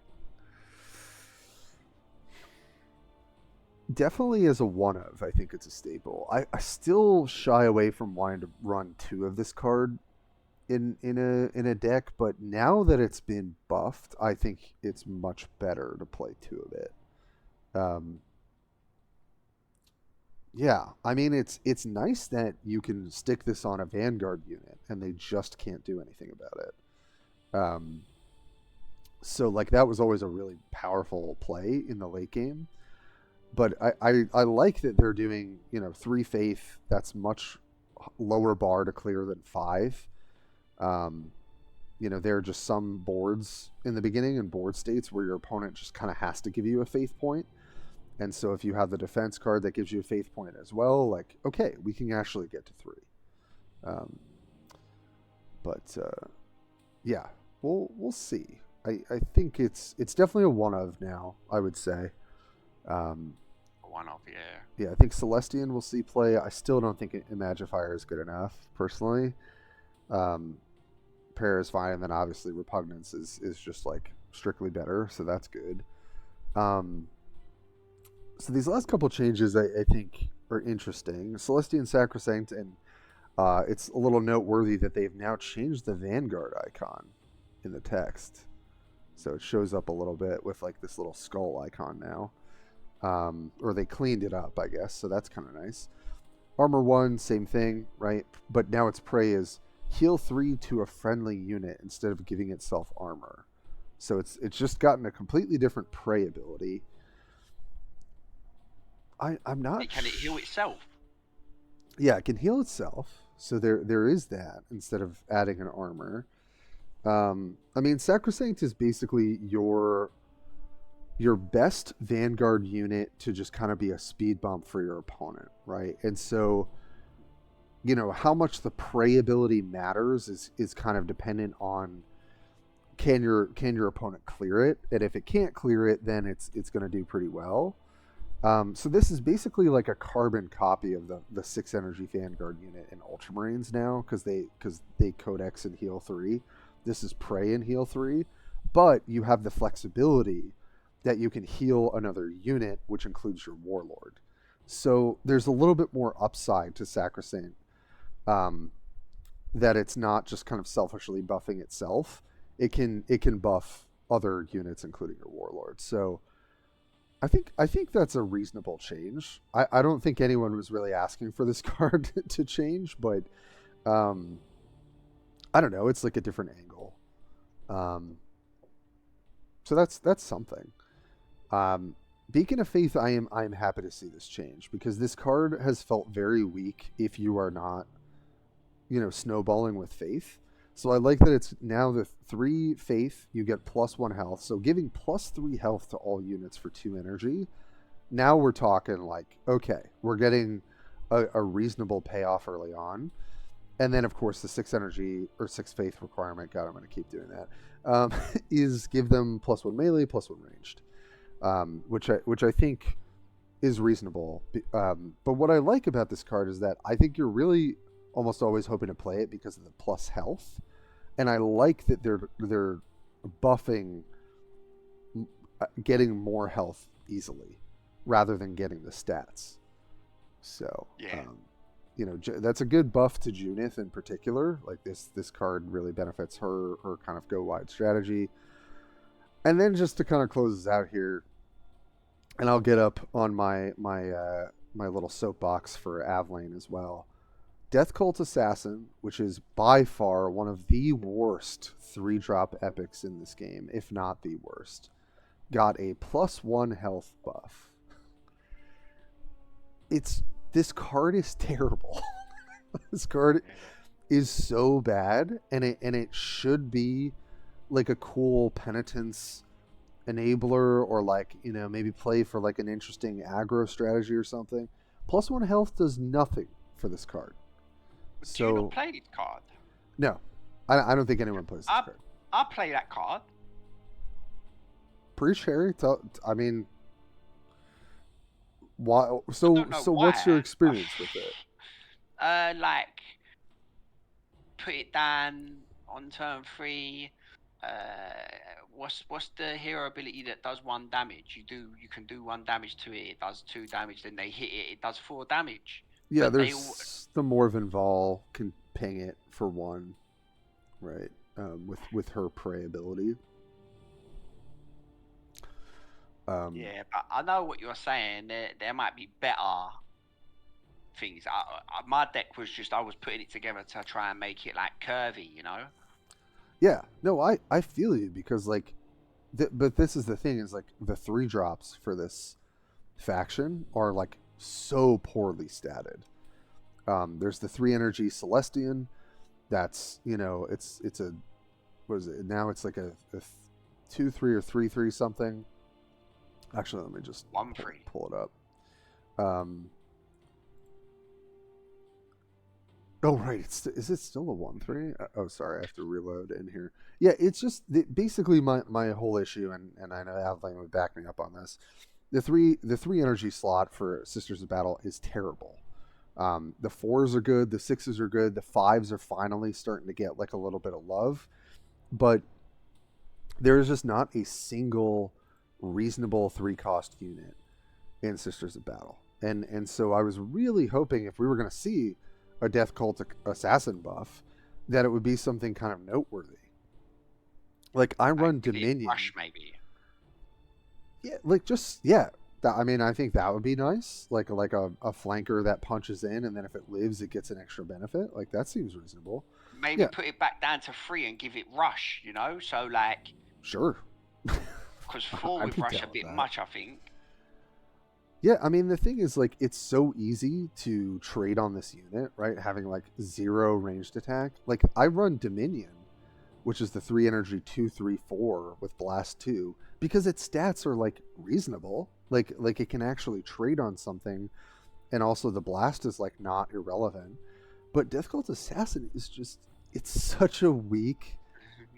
Definitely as a one of, I think it's a staple. I still shy away from wanting to run 2 of this card in a deck, but now that it's been buffed, I think it's much better to play 2 of it. Yeah, I mean, it's nice that you can stick this on a Vanguard unit and they just can't do anything about it. So like that was always a really powerful play in the late game. But I like that they're doing, 3 faith. That's much lower bar to clear than 5. There are just some boards in the beginning and board states where your opponent just kind of has to give you a faith point. And so if you have the defense card that gives you a faith point as well, like, okay, we can actually get to 3. Yeah, we'll see. I think it's definitely a one of now, I would say. One of, yeah. Yeah, I think Celestian will see play. I still don't think Imagifier is good enough, personally. Prayer is fine, and then obviously Repugnance is just like strictly better, so that's good. So these last couple changes I think are interesting. Celestian Sacrosanct, and it's a little noteworthy that they've now changed the Vanguard icon in the text. So it shows up a little bit with like this little skull icon now. Or they cleaned it up, I guess, so that's kind of nice. Armor 1, same thing, right? But now its prey is heal 3 to a friendly unit instead of giving itself armor. So it's just gotten a completely different prey ability. I'm not... Can it heal itself? Yeah, it can heal itself. So there is that instead of adding an armor. I mean, Sacrosanct is basically your best Vanguard unit to just kind of be a speed bump for your opponent, right? And so, how much the prey ability matters is kind of dependent on can your opponent clear it, and if it can't clear it, then it's going to do pretty well. So this is basically like a carbon copy of the 6 energy Vanguard unit in Ultramarines now, because they codex and heal 3. This is prey and heal 3, but you have the flexibility that you can heal another unit, which includes your Warlord. So there's a little bit more upside to Sacrosanct, that it's not just kind of selfishly buffing itself. It can buff other units, including your Warlord. So I think that's a reasonable change. I don't think anyone was really asking for this card to change, but I don't know. It's like a different angle. So that's something. Beacon of Faith, I'm happy to see this change, because this card has felt very weak if you are not snowballing with faith. So I like that it's now the 3 faith, you get +1 health. So giving +3 health to all units for 2 energy. Now we're talking like, okay, we're getting a reasonable payoff early on. And then, of course, the 6 energy or 6 faith requirement, God, I'm going to keep doing that, is give them +1 melee, +1 ranged, which I think is reasonable. But what I like about this card is that I think you're really almost always hoping to play it because of the plus health. And I like that they're buffing getting more health easily rather than getting the stats. So, Yeah. That's a good buff to Junith in particular. Like this card really benefits her kind of go wide strategy. And then just to kind of close this out here, and I'll get up on my little soapbox for Avlane as well. Death Cult Assassin, which is by far one of the worst 3-drop epics in this game, if not the worst, got a +1 health buff. This card is terrible. This card is so bad, and it should be like a cool penitence enabler, or like, maybe play for like an interesting aggro strategy or something. +1 health does nothing for this card. Do you not play this card? No, I don't think anyone plays this card. I play that card. Preach, Harry. I mean, why? So why. What's your experience with it? Like, put it down on turn 3. What's the hero ability that does 1 damage? You can do 1 damage to it. It does 2 damage. Then they hit it. It does 4 damage. Yeah, there's the Morven Vol can ping it for 1, right? With her prey ability. Yeah, but I know what you're saying. There might be better things. My deck was I was putting it together to try and make it like curvy, Yeah, no, I feel you, because like, but this is the thing, is like the 3 drops for this faction are like so poorly statted. There's the 3 energy Celestian. That's it's a, what is it now? It's like a 2/3 or 3/3 something. Actually, let me just pull it up. Oh right, is it still a 1/3? Oh, sorry, I have to reload in here. Yeah, it's just basically my whole issue, and I know Adeline would back me up on this. The three energy slot for Sisters of Battle is terrible. The 4s are good, the 6s are good, the 5s are finally starting to get like a little bit of love, but there is just not a single reasonable 3-cost unit in Sisters of Battle, and so I was really hoping if we were going to see a Death Cult Assassin buff, that it would be something kind of noteworther. Like I run Dominion. Rush, maybe. Yeah, like I mean, I think that would be nice. Like a flanker that punches in, and then if it lives, it gets an extra benefit. Like that seems reasonable. Maybe put it back down to 3 and give it rush. So like. Sure. Because 4 with rush a bit much, I think. Yeah, I mean, the thing is, like, it's so easy to trade on this unit, right? Having, like, 0 ranged attack. Like, I run Dominion, which is the 3 energy 2/3/4 with Blast 2, because its stats are, like, reasonable. Like it can actually trade on something, and also the Blast is, like, not irrelevant. But Death Cult Assassin is just, it's such a weak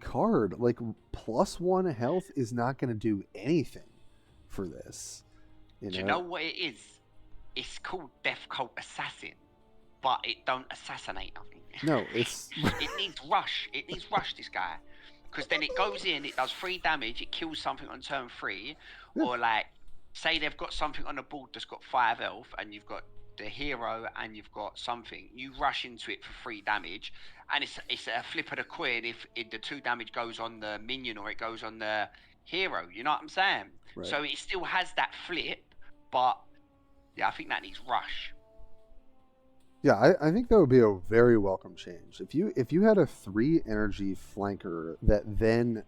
card. Like, +1 health is not going to do anything for this. Do you know what it is? It's called Death Cult Assassin, but it don't assassinate nothing. No, it's... it needs rush. It needs rush, this guy. Because then it goes in, it does 3 damage, it kills something on turn 3, or like, say they've got something on the board that's got 5 health, and you've got the hero, and you've got something, you rush into it for 3 damage, and it's a flip of the coin if the 2 damage goes on the minion or it goes on the hero, you know what I'm saying? Right. So it still has that flip, but yeah, I think that needs rush. Yeah, I think that would be a very welcome change. If you had a 3 energy flanker that then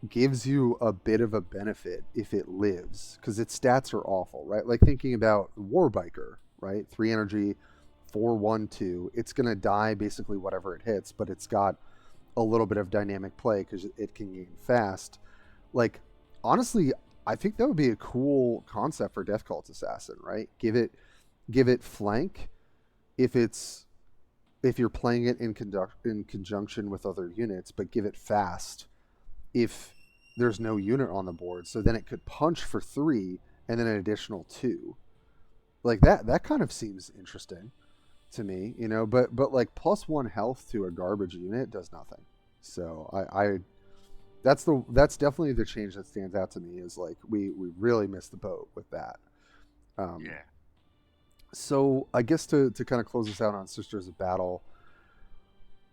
gives you a bit of a benefit if it lives, because its stats are awful, right? Like thinking about Warbiker, right? 3 energy, 4/1/2. It's going to die basically whatever it hits, but it's got a little bit of dynamic play because it can gain fast. Like, honestly, I think that would be a cool concept for Death Cult Assassin, right? Give it flank if you're playing it in conjunction with other units, but give it fast if there's no unit on the board. So then it could punch for 3 and then an additional 2. Like that kind of seems interesting to me, you know, but like +1 health to a garbage unit does nothing. So I that's definitely the change that stands out to me, is like we really missed the boat with that. Yeah. So I guess to kind of close this out on Sisters of Battle,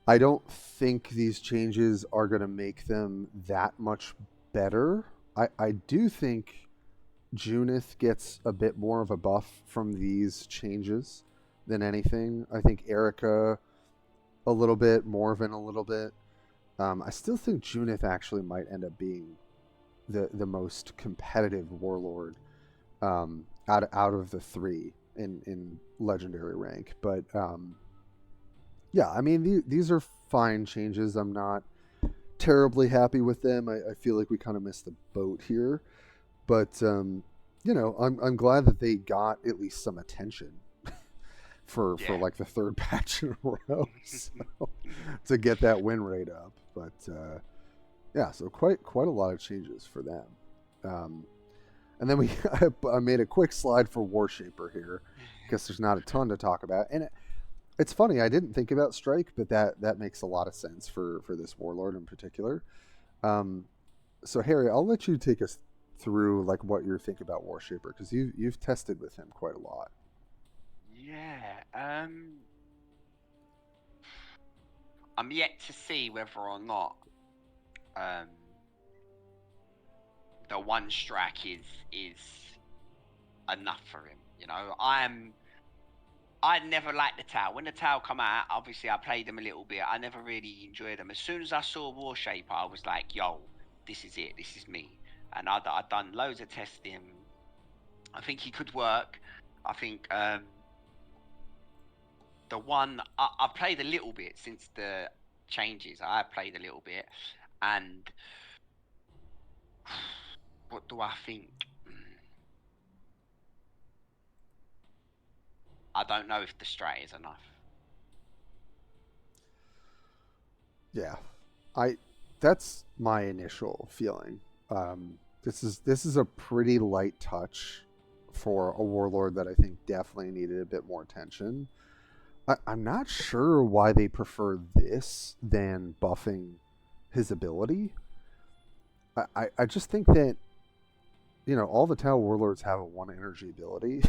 I don't think these changes are going to make them that much better. I do think Junith gets a bit more of a buff from these changes than anything. I think Erica a little bit, Morven a little bit. I still think Junith actually might end up being the most competitive warlord out of the 3 in legendary rank. But yeah, I mean these are fine changes. I'm not terribly happy with them. I feel like we kind of missed the boat here, but you know, I'm glad that they got at least some attention for like the 3rd patch in a row, so, to get that win rate up. But yeah, so quite a lot of changes for them. And then I made a quick slide for Warshaper here because there's not a ton to talk about. And it's funny, I didn't think about Strike, but that makes a lot of sense for this warlord in particular. So Harry, I'll let you take us through like what you think about Warshaper, because you've tested with him quite a lot. Yeah. I'm yet to see whether or not the 1 strike is enough for him. You know, I never liked the Tau. When the Tau come out, obviously I played them a little bit. I never really enjoyed them. As soon as I saw Warshaper, I was like, yo, this is it. This is me. And I'd done loads of testing. I think he could work. I think the one I've played a little bit since the changes. I played a little bit, and what do I think? I don't know if the strat is enough. Yeah, that's my initial feeling. This is a pretty light touch for a warlord that I think definitely needed a bit more attention. I'm not sure why they prefer this than buffing his ability. I just think that, you know, all the Tau warlords have a 1 energy ability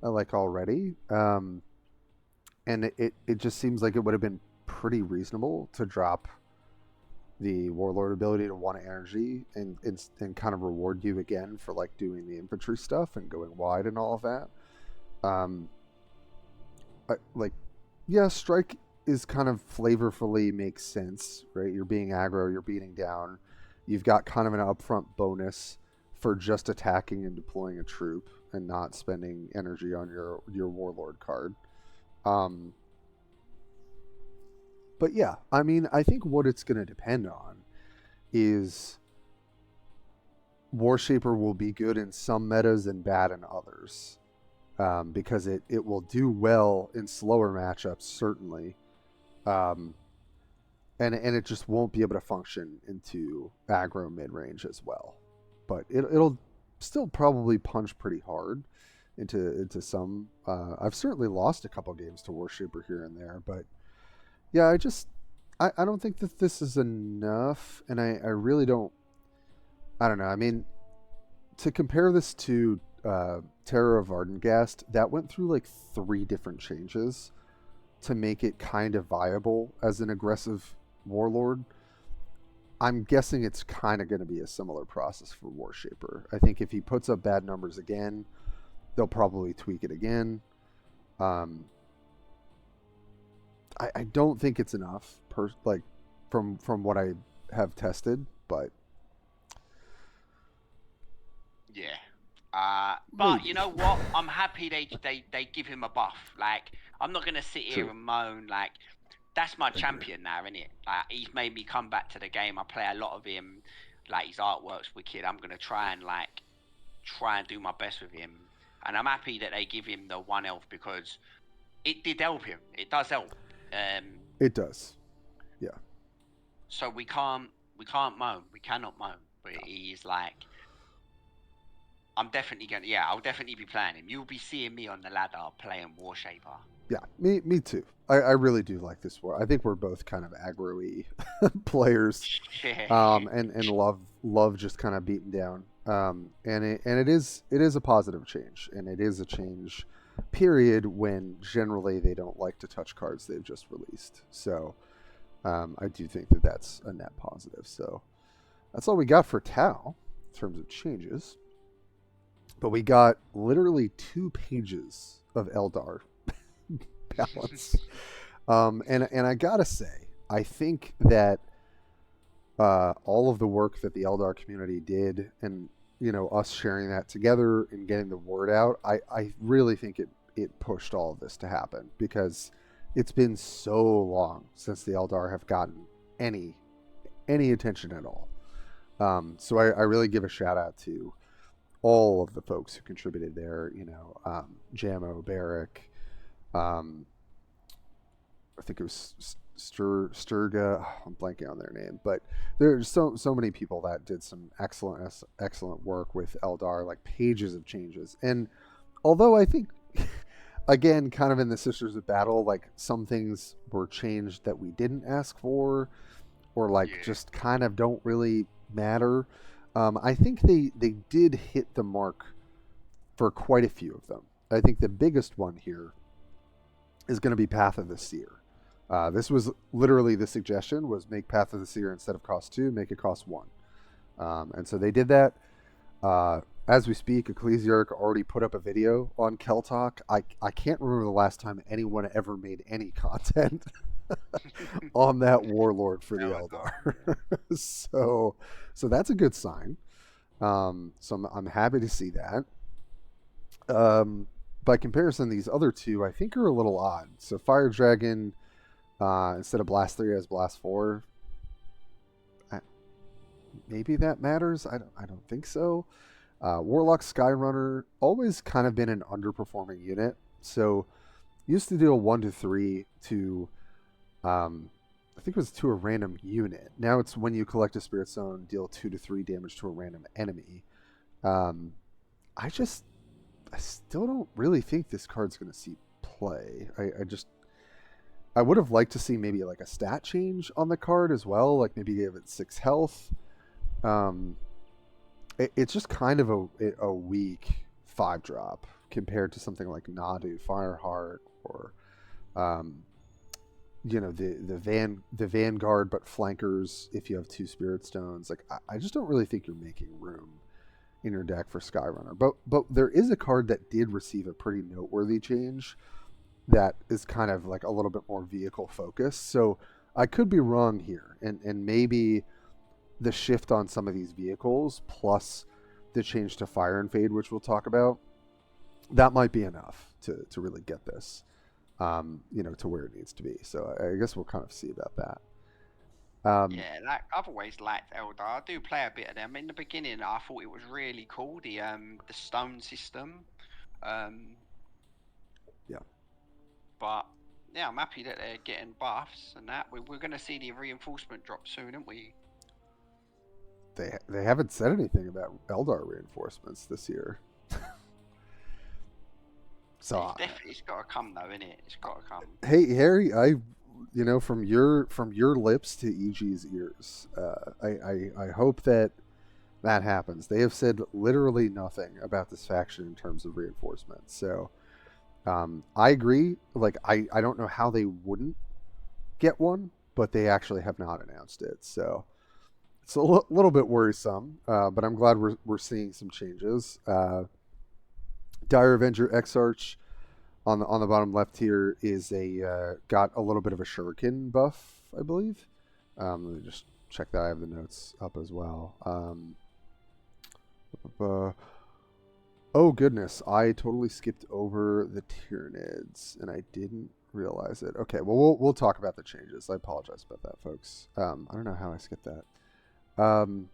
like already, and it just seems like it would have been pretty reasonable to drop the warlord ability to 1 energy and kind of reward you again for like doing the infantry stuff and going wide and all of that. Yeah, Strike is kind of flavorfully makes sense, right? You're being aggro, you're beating down. You've got kind of an upfront bonus for just attacking and deploying a troop and not spending energy on your warlord card. But yeah, I mean, I think what it's going to depend on is Warshaper will be good in some metas and bad in others. Because it will do well in slower matchups, certainly. And it just won't be able to function into aggro mid-range as well. But it'll still probably punch pretty hard into some. I've certainly lost a couple games to Warshaper here and there, but yeah, I don't think that this is enough, and I really don't. I don't know. I mean, to compare this to Terror of Ardengast, that went through like 3 different changes to make it kind of viable as an aggressive warlord. I'm guessing it's kind of going to be a similar process for Warshaper. I think if he puts up bad numbers again, they'll probably tweak it again. I don't think it's enough, from what I have tested, but Yeah, But Maybe. you know what? I'm happy they give him a buff. Like, I'm not gonna sit here True. and moan. Like, that's my Agree. champion now, isn't it? Like, he's made me come back to the game. I play a lot of him. Like, his artwork's wicked. I'm gonna try and do my best with him. And I'm happy that they give him the 1 health because it did help him. It does help. It does. Yeah. So we can't moan. We cannot moan. But he's like, I'll definitely be playing him. You'll be seeing me on the ladder playing Warshaper. Yeah, me too. I really do like this war. I think we're both kind of aggro-y players, and love just kind of beating down. And it is a positive change, and it is a change period when generally they don't like to touch cards they've just released. So I do think that that's a net positive. So that's all we got for Tau in terms of changes. But we got literally 2 pages of Eldar balance. And I gotta say, I think that all of the work that the Eldar community did, and us sharing that together and getting the word out, I really think it pushed all of this to happen, because it's been so long since the Eldar have gotten any attention at all. So I really give a shout out to all of the folks who contributed there. Jamo, Barrick, I think it was Sturga. I'm blanking on their name, but there's so many people that did some excellent work with Eldar, like pages of changes. And although I think, again, kind of in the Sisters of Battle, like some things were changed that we didn't ask for, or like just kind of don't really matter. I think they did hit the mark for quite a few of them. I think the biggest one here is going to be Path of the Seer. This was literally the suggestion, was make Path of the Seer, instead of cost 2, make it cost 1. And so they did that. As we speak, Ecclesiarch already put up a video on Keltalk. I can't remember the last time anyone ever made any content on that warlord for the Eldar. so that's a good sign. So I'm happy to see that. By comparison, these other 2 I think are a little odd. So Fire Dragon, instead of Blast 3, has Blast 4. Maybe that matters. I don't think so. Warlock Skyrunner, always kind of been an underperforming unit. So used to deal 1 to 3 to, I think it was to a random unit. Now it's when you collect a Spirit Stone, deal 2 to 3 damage to a random enemy. I still don't really think this card's going to see play. I would have liked to see maybe like a stat change on the card as well, like maybe give it 6 health. It's just kind of a weak 5-drop compared to something like Nadu, Fireheart, or the Vanguard, but flankers if you have 2 Spirit Stones. Like, I just don't really think you're making room in your deck for Skyrunner. But there is a card that did receive a pretty noteworthy change that is kind of like a little bit more vehicle focused. So I could be wrong here, and maybe the shift on some of these vehicles plus the change to Fire and Fade, which we'll talk about, that might be enough to really get this to where it needs to be. So I guess we'll kind of see about that. Like, I've always liked Eldar. I do play a bit of them. In the beginning, I thought it was really cool, the stone system. Yeah. But yeah, I'm happy that they're getting buffs and that. We're going to see the reinforcement drop soon, aren't we? They haven't said anything about Eldar reinforcements this year. So it's got to come though, innit? It's got to come. Hey Harry, from your lips to EG's ears, I hope that happens. They have said literally nothing about this faction in terms of reinforcements. So I agree. Like, I don't know how they wouldn't get one, but they actually have not announced it. So it's a little bit worrisome, but I'm glad we're seeing some changes. Dire Avenger Exarch on the bottom left here is got a little bit of a shuriken buff, I believe. Let me just check that. I have the notes up as well. Oh goodness, I totally skipped over the Tyranids, and I didn't realize it. Okay, well we'll talk about the changes. I apologize about that, folks. I don't know how I skipped that. Um,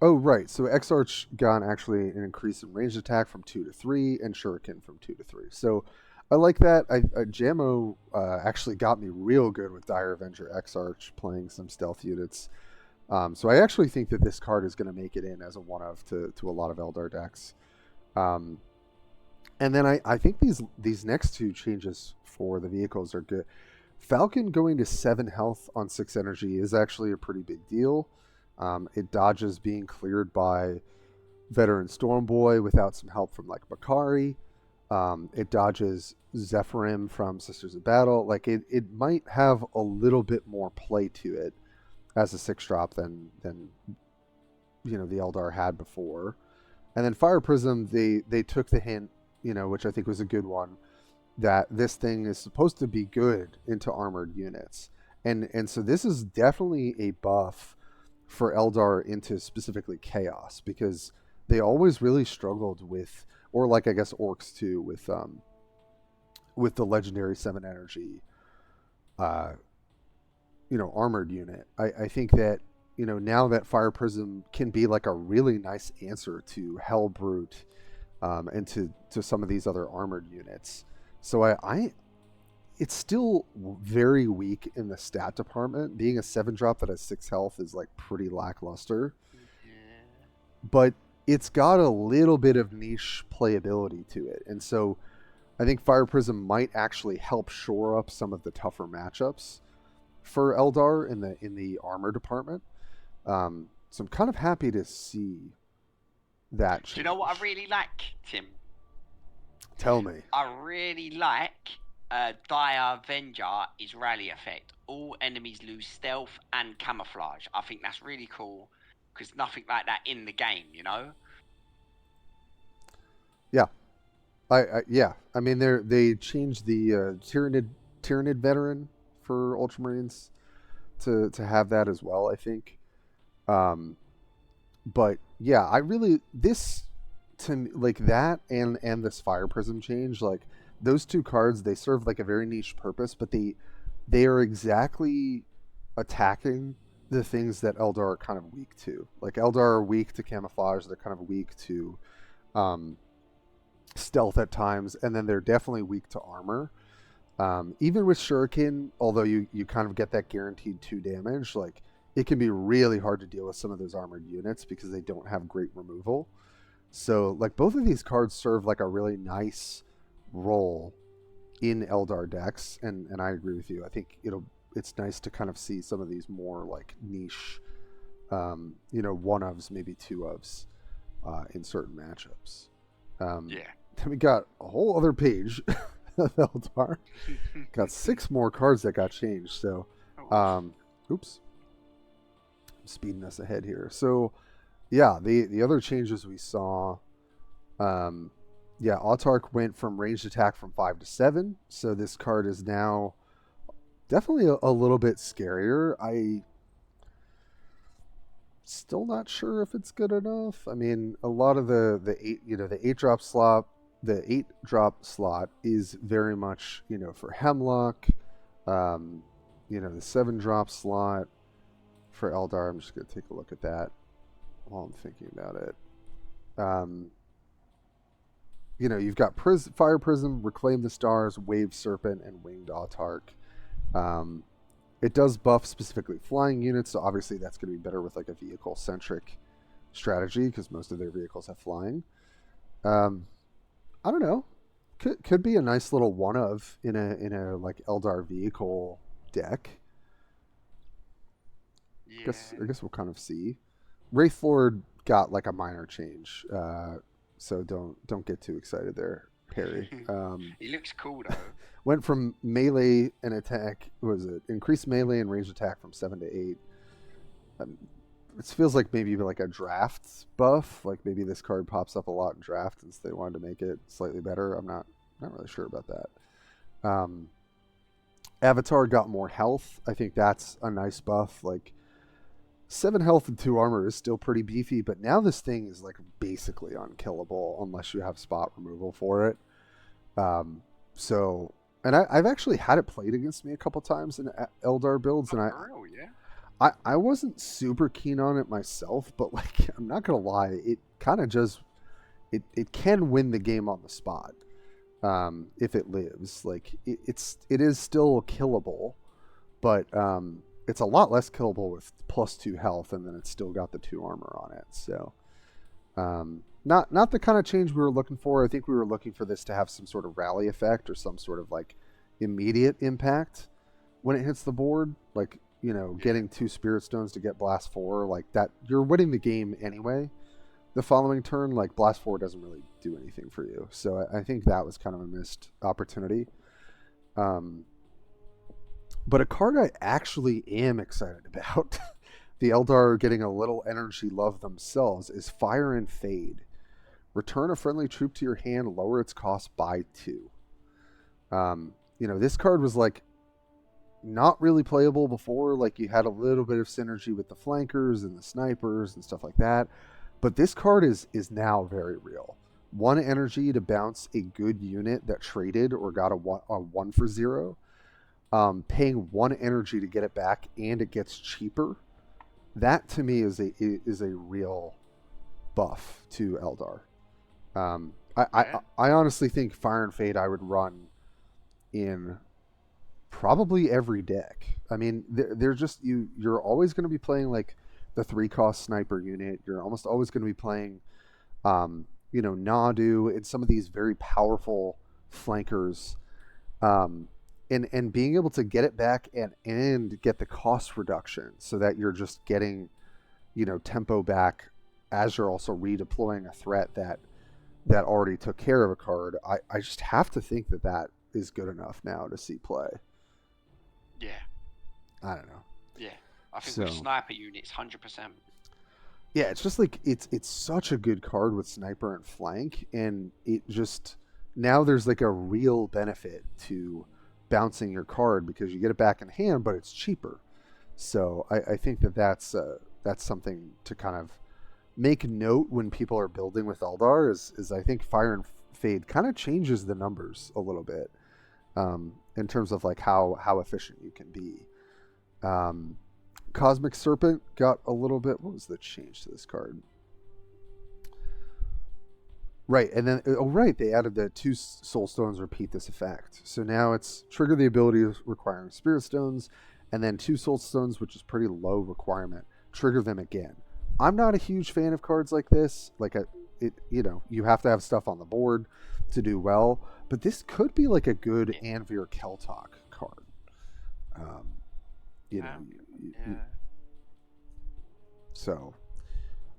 oh right, so X-Arch got actually an increase in ranged attack from 2 to 3, and Shuriken from 2 to 3. So I like that. Jammo actually got me real good with Dire Avenger X-Arch playing some stealth units. So I actually think that this card is going to make it in as a one of to a lot of Eldar decks. Um, and then I think these next two changes for the vehicles are good. Falcon going to 7 health on 6 energy is actually a pretty big deal. It dodges being cleared by Veteran Stormboy without some help from like Bakari. It dodges Zephyrim from Sisters of Battle. Like it might have a little bit more play to it as a 6-drop than the Eldar had before. And then Fire Prism, they took the hint, which I think was a good one, that this thing is supposed to be good into armored units. And so this is definitely a buff for Eldar into specifically Chaos, because they always really struggled with, or like I guess Orcs too, with the legendary 7 energy armored unit. I think that now that Fire Prism can be like a really nice answer to Hellbrute, and to some of these other armored units. So I it's still very weak in the stat department. Being a 7-drop that has 6 health is like pretty lackluster, Yeah. but it's got a little bit of niche playability to it, and so I think Fire Prism might actually help shore up some of the tougher matchups for Eldar in the armor department. So I'm kind of happy to see that change. Do you know what I really like, Tim? Tell me. I really like Dire Avenger is rally effect. All enemies lose stealth and camouflage. I think that's really cool because nothing like that in the game, Yeah, I mean they changed the Tyranid veteran for Ultramarines to have that as well, I think. But yeah, I really this to me, like that and this Fire Prism change, like those two cards, they serve like a very niche purpose, but they are exactly attacking the things that Eldar are kind of weak to. Like Eldar are weak to camouflage, they're kind of weak to um, stealth at times, and then they're definitely weak to armor. Even with Shuriken, although you kind of get that guaranteed 2 damage, like it can be really hard to deal with some of those armored units because they don't have great removal. So like both of these cards serve like a really nice role in Eldar decks, and I agree with you. I think it's nice to kind of see some of these more like niche, one ofs, maybe 2 ofs, in certain matchups. Yeah. Then we got a whole other page of Eldar. Got 6 more cards that got changed. So, oops, I'm speeding us ahead here. So, yeah, the other changes we saw, Autark went from ranged attack from 5 to 7. So this card is now definitely a little bit scarier. I still not sure if it's good enough. I mean, a lot of the 8 drop slot is very much, for Hemlock. The 7-drop slot for Eldar. I'm just going to take a look at that while I'm thinking about it. You've got Fire Prism, Reclaim the Stars, Wave Serpent, and Winged Autark. It does buff specifically flying units, so obviously that's going to be better with like a vehicle-centric strategy because most of their vehicles have flying. I don't know. Could be a nice little one of in a like Eldar vehicle deck. Yeah. I guess we'll kind of see. Wraithlord got like a minor change, so don't get too excited there, Perry. He looks cool though. Went from melee and attack, increased melee and range attack from 7 to 8. It feels like maybe like a draft buff. Like maybe this card pops up a lot in draft since they wanted to make it slightly better. I'm not really sure about that. Avatar got more health. I think that's a nice buff. Like 7 health and 2 armor is still pretty beefy, but now this thing is like basically unkillable unless you have spot removal for it. Um, so, and I've actually had it played against me a couple times in Eldar builds, and For real, yeah. I wasn't super keen on it myself, but like I'm not gonna lie, it kind of just it can win the game on the spot if it lives. Like it is still killable, but it's a lot less killable with +2 health, and then it's still got the 2 armor on it. So not the kind of change we were looking for. I think we were looking for this to have some sort of rally effect or some sort of like immediate impact when it hits the board. Like, getting 2 Spirit Stones to get Blast 4, like that, you're winning the game anyway. The following turn, like Blast 4 doesn't really do anything for you. So I think that was kind of a missed opportunity. But a card I actually am excited about, the Eldar getting a little energy love themselves, is Fire and Fade. Return a friendly troop to your hand, lower its cost by 2. This card was like not really playable before. Like, you had a little bit of synergy with the flankers and the snipers and stuff like that. But this card is now very real. 1 energy to bounce a good unit that traded or got a 1 for 0. Paying 1 energy to get it back, and it gets cheaper. That to me is a real buff to Eldar. I honestly think Fire and Fade I would run in probably every deck. I mean, they're just you're always going to be playing like the 3-cost sniper unit. You're almost always going to be playing Nadu and some of these very powerful flankers. And being able to get it back and get the cost reduction so that you're just getting, tempo back as you're also redeploying a threat that already took care of a card. I just have to think that is good enough now to see play. Yeah. I don't know. Yeah. I think with sniper units, 100%. Yeah, it's just like it's such a good card with sniper and flank, and it just now there's like a real benefit to bouncing your card because you get it back in hand, but it's cheaper. So I think that's something to kind of make note when people are building with Eldar is I think Fire and Fade kind of changes the numbers a little bit in terms of like how efficient you can be. Cosmic Serpent got a little bit. What was the change to this card? Right, and then they added the 2 Soul Stones repeat this effect. So now it's trigger the ability requiring Spirit Stones, and then 2 Soul Stones, which is pretty low requirement. Trigger them again. I'm not a huge fan of cards like this. Like you have to have stuff on the board to do well, but this could be like a good Anvir Keltok card. So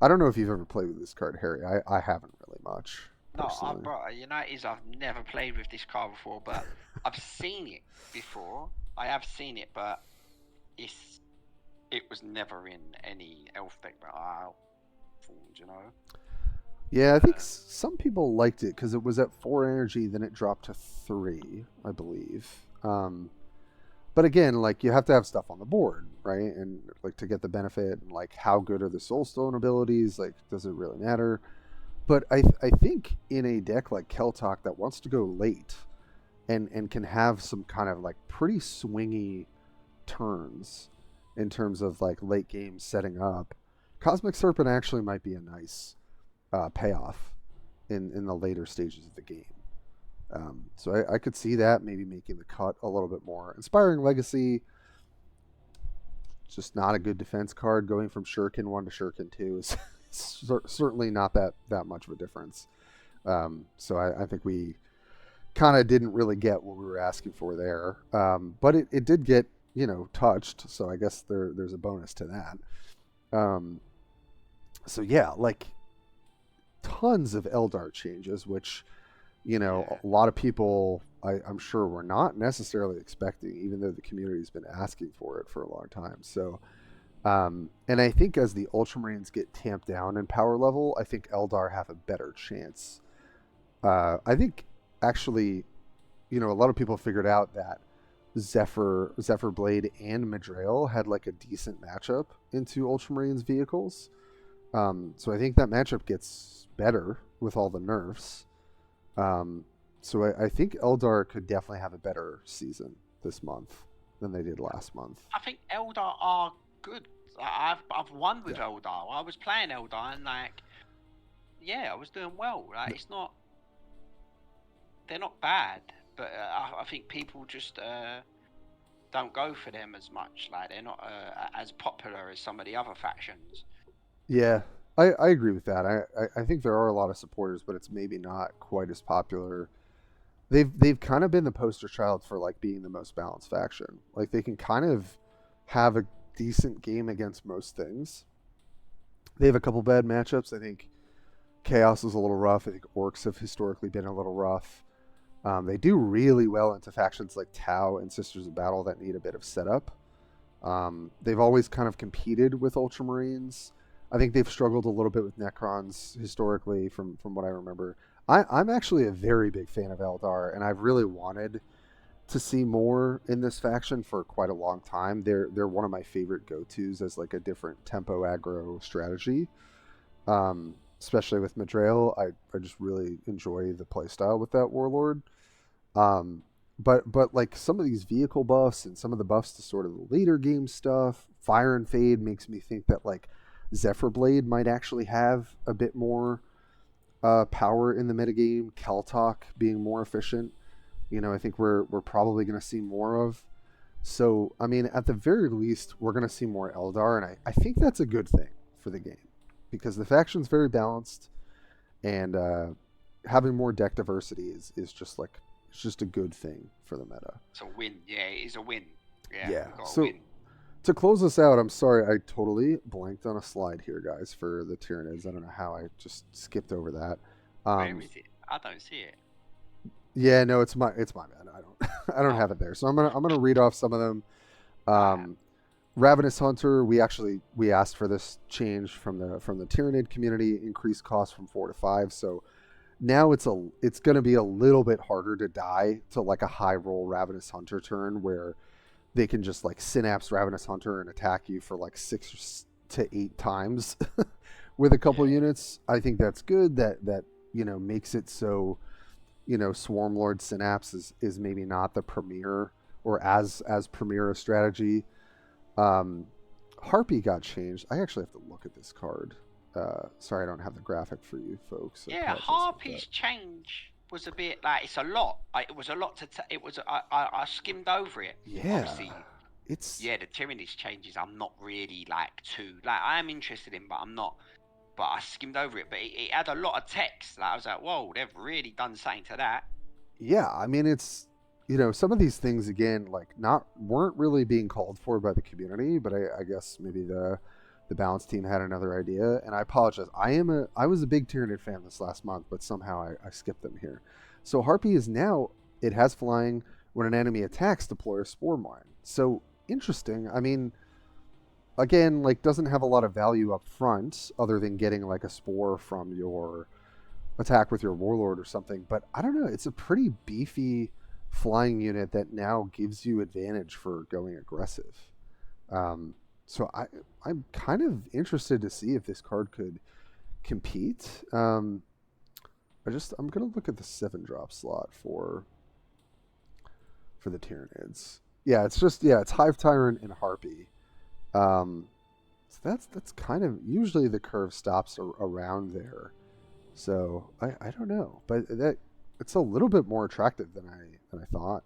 I don't know if you've ever played with this card, Harry. I haven't really much. No, I've never played with this card before, but I've seen it before. I have seen it, but it was never in any elf deck that I formed, Yeah, I think some people liked it because it was at 4 energy, then it dropped to 3, I believe. But again, like you have to have stuff on the board, right? And like to get the benefit, and like how good are the Soulstone abilities? Like, does it really matter? But I think in a deck like Keltok that wants to go late and can have some kind of like pretty swingy turns in terms of like late game setting up, Cosmic Serpent actually might be a nice payoff in the later stages of the game. So I could see that maybe making the cut a little bit more. Inspiring Legacy, just not a good defense card. Going from Shuriken 1 to Shuriken 2 is certainly not that much of a difference. So I think we kind of didn't really get what we were asking for there. But it did get, touched, so I guess there's a bonus to that. So yeah, like tons of Eldar changes, which a lot of people I'm sure were not necessarily expecting, even though the community's been asking for it for a long time. So and I think as the Ultramarines get tamped down in power level, I think Eldar have a better chance. I think actually, a lot of people figured out that Zephyr Blade and Madrail had like a decent matchup into Ultramarines vehicles. So I think that matchup gets better with all the nerfs. So I think Eldar could definitely have a better season this month than they did last month. I think Eldar are good. I've won with Eldar. I was playing Eldar and like, yeah, I was doing well. Like it's not, they're not bad, but I think people just don't go for them as much. Like they're not as popular as some of the other factions. Yeah, I agree with that. I think there are a lot of supporters, but it's maybe not quite as popular. They've kind of been the poster child for like being the most balanced faction. Like they can kind of have a decent game against most things. They have a couple bad matchups. I think Chaos is a little rough. I think Orcs have historically been a little rough. They do really well into factions like Tau and Sisters of Battle that need a bit of setup. They've always kind of competed with Ultramarines. I think they've struggled a little bit with Necrons historically, from what I remember. I'm actually a very big fan of Eldar, and I've really wanted to see more in this faction for quite a long time. They're one of my favorite go-tos as like a different tempo aggro strategy. Especially with Madrail, I just really enjoy the playstyle with that warlord. But like some of these vehicle buffs and some of the buffs to sort of the later game stuff, Fire and Fade makes me think that like Zephyr Blade might actually have a bit more power in the metagame. Keltalk being more efficient, I think we're probably going to see more of. So I mean, at the very least, we're going to see more Eldar, and I think that's a good thing for the game because the faction's very balanced, and having more deck diversity is just like it's just a good thing for the meta. It's a win. Yeah, it is a win. Yeah. So to close this out, I'm sorry I totally blanked on a slide here, guys, for the Tyranids. I don't know how I just skipped over that. Where is it? I don't see it. Yeah, no, it's my bad. I don't have it there. So I'm gonna read off some of them. Ravenous Hunter, we asked for this change from the Tyranid community, increased cost from 4 to 5. So now it's going to be a little bit harder to die to like a high roll Ravenous Hunter turn where they can just like synapse Ravenous Hunter and attack you for like 6 to 8 times with a couple units. I think that's good. That makes it so Swarmlord Synapse is maybe not the premier or as premier a strategy. Harpy got changed. I actually have to look at this card. Sorry, I don't have the graphic for you folks. Yeah, Harpy's change was a bit like it's a lot. It was a lot to. It was. I skimmed over it. Yeah, obviously, it's the Tyranid Changes. I'm not really I am interested in, but I'm not. But I skimmed over it. But it had a lot of text. Like I was like, whoa, they've really done something to that. Yeah, I mean it's some of these things again like weren't really being called for by the community, but I guess maybe the balance team had another idea, and I apologize. I was a big Tyranid fan this last month, but somehow I skipped them here. So Harpy is now, it has flying. When an enemy attacks, deploy a Spore Mine. So interesting. I mean, again, like doesn't have a lot of value up front other than getting like a Spore from your attack with your Warlord or something. But I don't know. It's a pretty beefy flying unit that now gives you advantage for going aggressive. So I'm kind of interested to see if this card could compete. I'm gonna look at the 7-drop slot for the Tyranids. Yeah, it's Hive Tyrant and Harpy. So that's kind of usually the curve stops around there. So I don't know, but it's a little bit more attractive than I thought.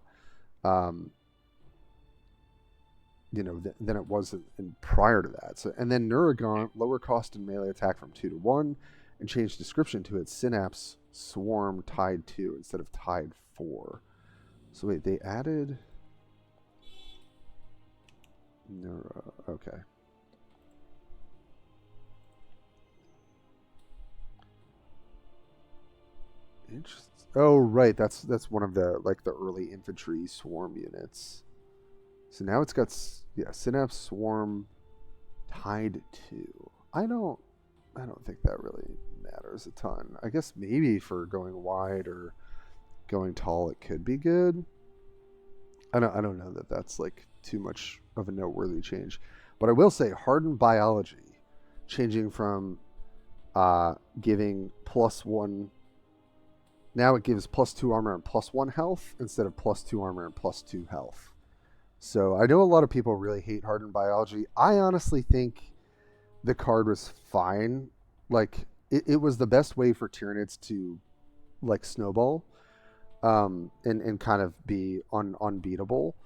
Than it was in prior to that. So, and then Neurogaunt, lower cost and melee attack from 2 to 1, and change description to its Synapse Swarm Tide 2 instead of Tide 4. So wait, they added Neuro. Okay. Interesting. Oh right, that's one of the the early infantry swarm units. So now it's got Synapse Swarm Tide 2. I don't think that really matters a ton. I guess maybe for going wide or going tall it could be good. I don't know that that's like too much of a noteworthy change, but I will say hardened biology, changing from giving +1. Now it gives +2 armor and +1 health instead of +2 armor and +2 health. So I know a lot of people really hate hardened biology. I honestly think the card was fine. Like it was the best way for Tyranids to like snowball, and kind of be unbeatable.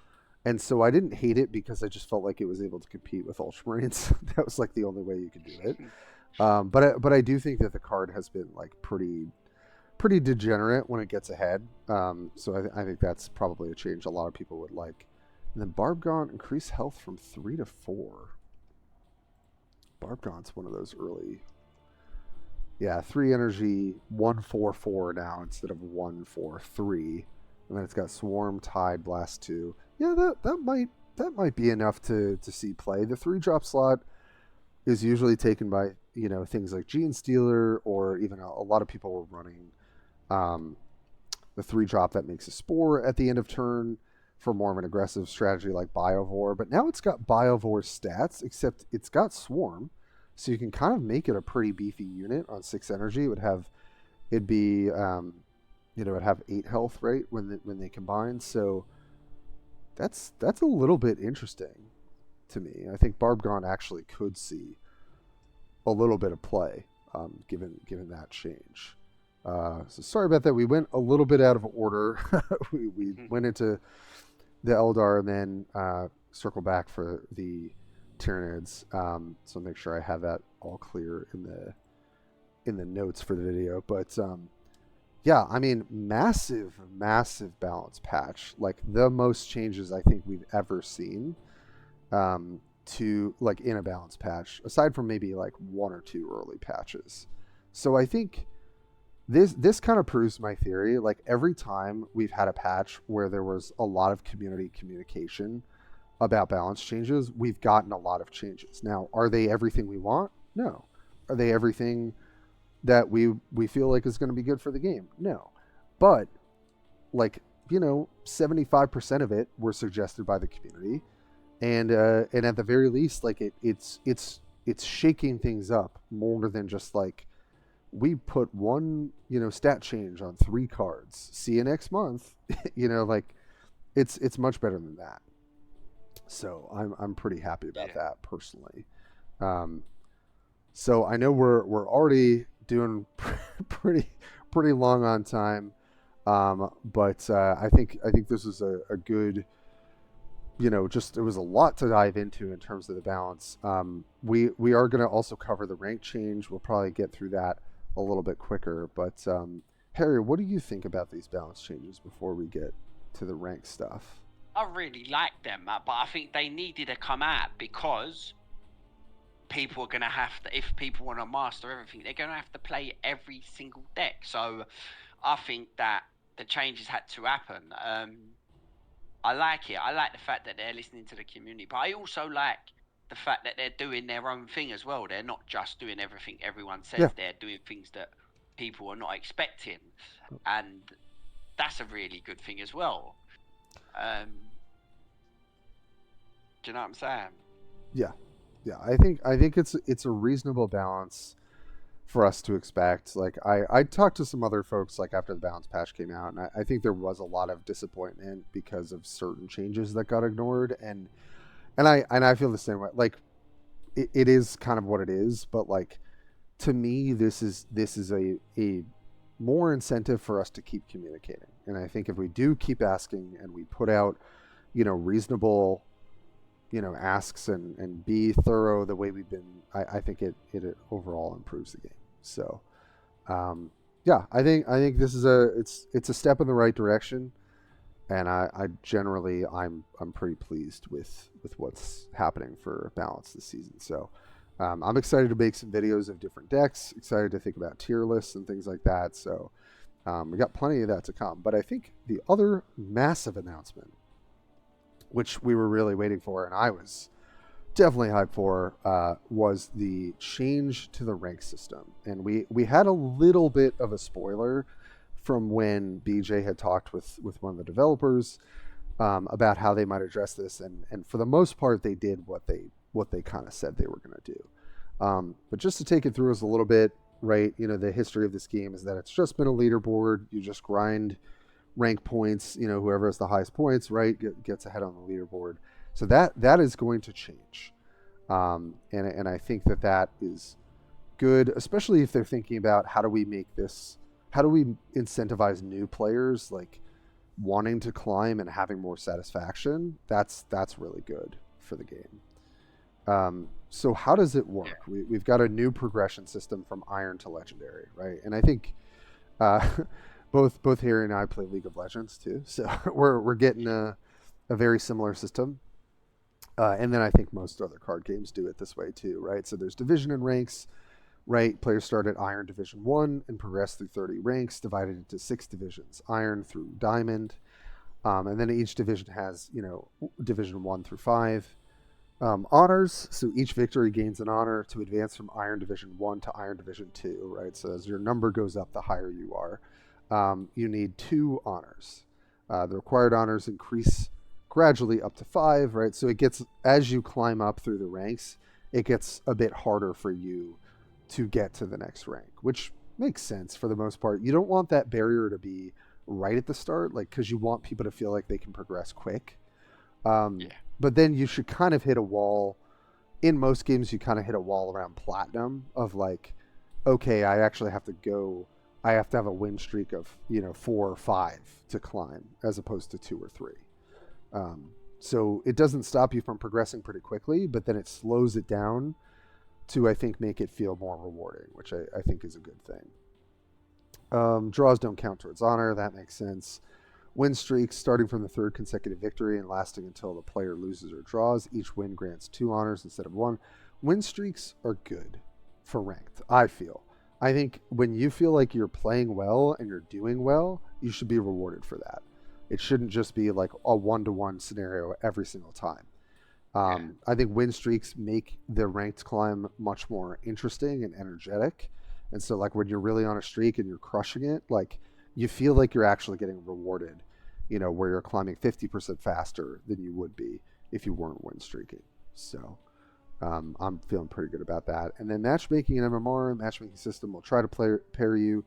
And so I didn't hate it because I just felt like it was able to compete with Ultramarines. That was like the only way you could do it. But I do think that the card has been like pretty degenerate when it gets ahead. So I think that's probably a change a lot of people would like. And then Barbgaunt increase health from 3 to 4. Barbgaunt's one of those early. Yeah, 3 energy, 1/4/4 now instead of 1/4/3, and then it's got Swarm, Tide, Blast 2. Yeah, that might be enough to see play. The 3-drop slot is usually taken by things like Gene Stealer, or even a lot of people were running the 3-drop that makes a Spore at the end of turn for more of an aggressive strategy like Biovore. But now it's got Biovore stats, except it's got Swarm. So you can kind of make it a pretty beefy unit on 6 energy. It'd have 8 health, right, when they combine. So that's a little bit interesting to me. I think Barbgaunt actually could see a little bit of play, given that change. So sorry about that. We went a little bit out of order. we went into the Eldar and then circle back for the Tyranids. So make sure I have that all clear in the notes for the video. But yeah, I mean, massive balance patch, like the most changes I think we've ever seen to like in a balance patch, aside from maybe like 1 or 2 early patches. So I think this kind of proves my theory. Like every time we've had a patch where there was a lot of community communication about balance changes, we've gotten a lot of changes. Now, are they everything we want? No. Are they everything that we feel like is going to be good for the game? No. But like 75% of it were suggested by the community, and at the very least, like it's shaking things up more than just like we put one stat change on 3 cards. See you next month. Like it's much better than that. So I'm pretty happy about that personally. So I know we're already doing pretty long on time, but I think this is a good, just it was a lot to dive into in terms of the balance. We are going to also cover the rank change. We'll probably get through that a little bit quicker. But Harry, what do you think about these balance changes before we get to the rank stuff? I really like them, but I think they needed to come out because people are going to have to, if people want to master everything, they're going to have to play every single deck. So I think that the changes had to happen. I like it. I like the fact that they're listening to the community, but I also like the fact that they're doing their own thing as well. They're not just doing everything everyone says. Yeah. They're doing things that people are not expecting, and that's a really good thing as well. Do you know what I'm saying? Yeah. I think it's a reasonable balance for us to expect. Like I talked to some other folks like after the balance patch came out, and I think there was a lot of disappointment because of certain changes that got ignored, and I feel the same way. Like it is kind of what it is, but like to me this is a more incentive for us to keep communicating. And I think if we do keep asking and we put out reasonable asks and be thorough the way we've been, I think it overall improves the game. So yeah, I think this is it's a step in the right direction, and I generally I'm pretty pleased with what's happening for balance this season. So I'm excited to make some videos of different decks, excited to think about tier lists and things like that. So we got plenty of that to come. But I think the other massive announcement, which we were really waiting for, and I was definitely hyped for, was the change to the rank system. And we had a little bit of a spoiler from when BJ had talked with one of the developers. about how they might address this, and for the most part, they did what they kind of said they were going to do. But just to take it through us a little bit, right? You know, the history of this game is that it's just been a leaderboard. You just grind rank points. You know, whoever has the highest points, right, gets ahead on the leaderboard. So that is going to change, and I think that is good, especially if they're thinking about how do we incentivize new players, like wanting to climb and having more satisfaction. That's really good for the game. So how does it work? We've got a new progression system from Iron to Legendary, right? And I think uh, both Harry and I play League of Legends too, so we're getting a very similar system. And then I think most other card games do it this way too, right? So there's division and ranks, right? Players start at Iron Division 1 and progress through 30 ranks, divided into 6 divisions, Iron through Diamond. And then each division has, you know, Division 1 through 5. Honors, so each victory gains an honor to advance from Iron Division 1 to Iron Division 2, right? So as your number goes up, the higher you are. You need 2 honors. The required honors increase gradually up to 5, right? So it gets, as you climb up through the ranks, it gets a bit harder for you to get to the next rank, which makes sense for the most part. You don't want that barrier to be right at the start, like, because you want people to feel like they can progress quick. Yeah. But then you should kind of hit a wall. In most games, you kind of hit a wall around platinum of like, okay, I actually have to go. I have to have a win streak of, you know, 4 or 5 to climb, as opposed to 2 or 3. So it doesn't stop you from progressing pretty quickly, but then it slows it down to, I think, make it feel more rewarding, which I think is a good thing. Draws don't count towards honor. That makes sense. Win streaks starting from the 3rd consecutive victory and lasting until the player loses or draws. Each win grants 2 honors instead of 1. Win streaks are good for ranked, I feel. I think when you feel like you're playing well and you're doing well, you should be rewarded for that. It shouldn't just be like a 1-to-1 scenario every single time. I think win streaks make the ranked climb much more interesting and energetic. And so, like, when you're really on a streak and you're crushing it, like, you feel like you're actually getting rewarded, you know, where you're climbing 50% faster than you would be if you weren't win streaking. So I'm feeling pretty good about that. And then matchmaking and MMR, matchmaking system will try to pair you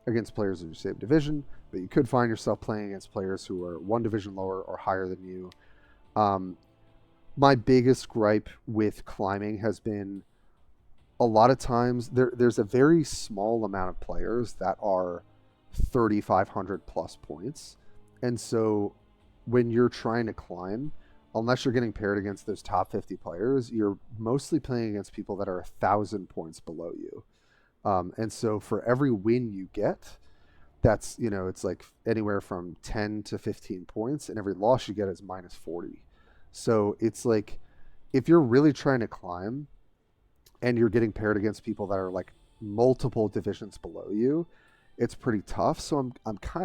against players in your same division, but you could find yourself playing against players who are 1 division lower or higher than you. My biggest gripe with climbing has been a lot of times there's a very small amount of players that are 3,500 plus points. And so when you're trying to climb, unless you're getting paired against those top 50 players, you're mostly playing against people that are 1,000 points below you. And so for every win you get, that's, you know, it's like anywhere from 10 to 15 points, and every loss you get is minus 40. So it's like, if you're really trying to climb and you're getting paired against people that are like multiple divisions below you, it's pretty tough. So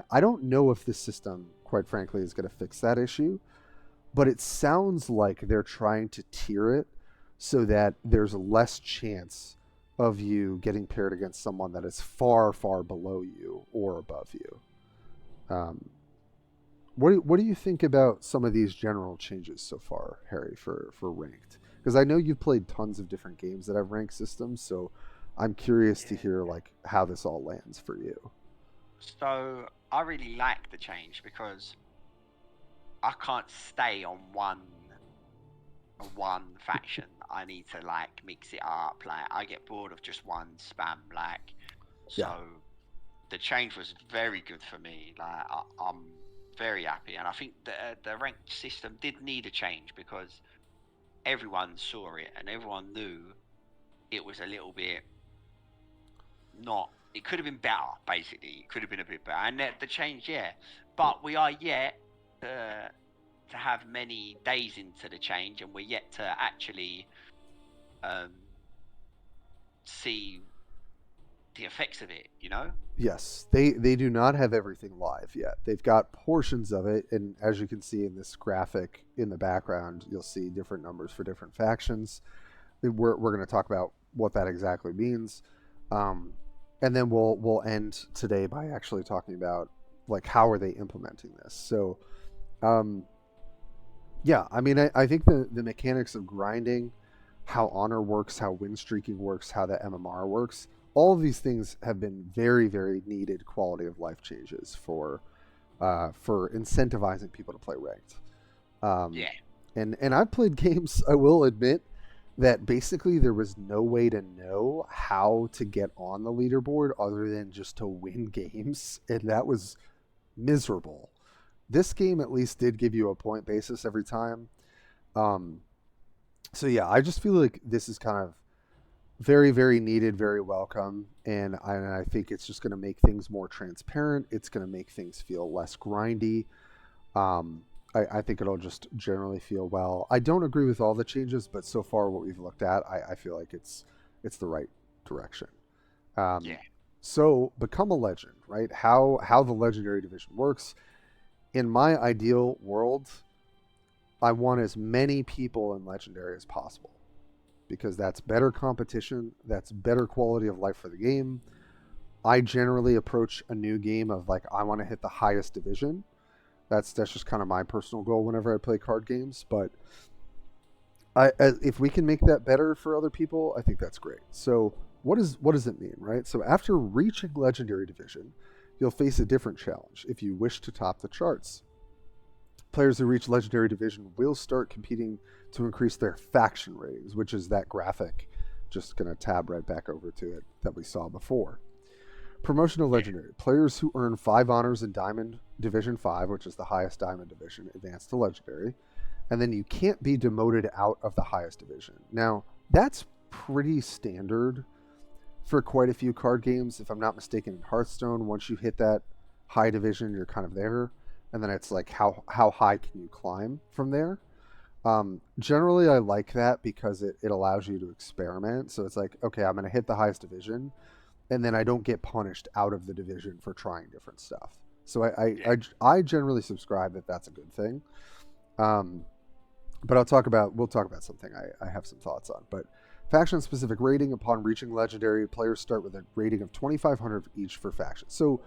I don't know if this system, quite frankly, is going to fix that issue, but it sounds like they're trying to tier it so that there's less chance of you getting paired against someone that is far, far below you or above you. What do you think about some of these general changes so far, Harry, for ranked? Because I know you've played tons of different games that have ranked systems, so I'm curious to hear like how this all lands for you. So I really like the change because I can't stay on one faction. I need to like mix it up. Like, I get bored of just one spam. Like, so Yeah. the change was very good for me. Like, I'm very happy, and I think the ranked system did need a change because everyone saw it and everyone knew it was a little bit not. It could have been better. Basically, it could have been a bit better, and the change, yeah. But we are yet to have many days into the change, and we're yet to actually see the effects of it, you know? Yes, they do not have everything live yet. They've got portions of it, and as you can see in this graphic in the background, you'll see different numbers for different factions. We're going to talk about what that exactly means, and then we'll end today by actually talking about like how are they implementing this. So Yeah, I mean, I think the mechanics of grinding, how honor works, how win streaking works, how the MMR works, all of these things have been very, very needed quality of life changes for incentivizing people to play ranked. Um, Yeah. and I've played games, I will admit, that basically there was no way to know how to get on the leaderboard other than just to win games, and that was miserable. This game at least did give you a point basis every time. Um, so yeah, I just feel like this is kind of very, very needed, very welcome, and I think it's just going to make things more transparent. It's going to make things feel less grindy. Um, I think it'll just generally feel well. I don't agree with all the changes, but so far what we've looked at, I feel like it's the right direction. Um, Yeah. so become a legend, right? How the legendary division works. In my ideal world, I want as many people in legendary as possible because that's better competition, that's better quality of life for the game. I generally approach a new game of like I want to hit the highest division. That's just kind of my personal goal whenever I play card games. But if we can make that better for other people, I think that's great. So what does it mean, right? So after reaching legendary division, you'll face a different challenge if you wish to top the charts. Players who reach legendary division will start competing to increase their faction ratings, which is that graphic. Just going to tab right back over to it that we saw before. Promotion to Yeah. legendary. Players who earn 5 honors in Diamond Division 5, which is the highest Diamond division, advance to legendary. And then you can't be demoted out of the highest division. Now, that's pretty standard for quite a few card games. If I'm not mistaken, in Hearthstone, once you hit that high division, you're kind of there. And then it's like how high can you climb from there? Generally, I like that because it allows you to experiment. So it's like, okay, I'm going to hit the highest division, and then I don't get punished out of the division for trying different stuff. So Yeah. I generally subscribe that that's a good thing. Um, but we'll talk about something I have some thoughts on. But faction specific rating upon reaching legendary, players start with a rating of 2,500 each for faction. So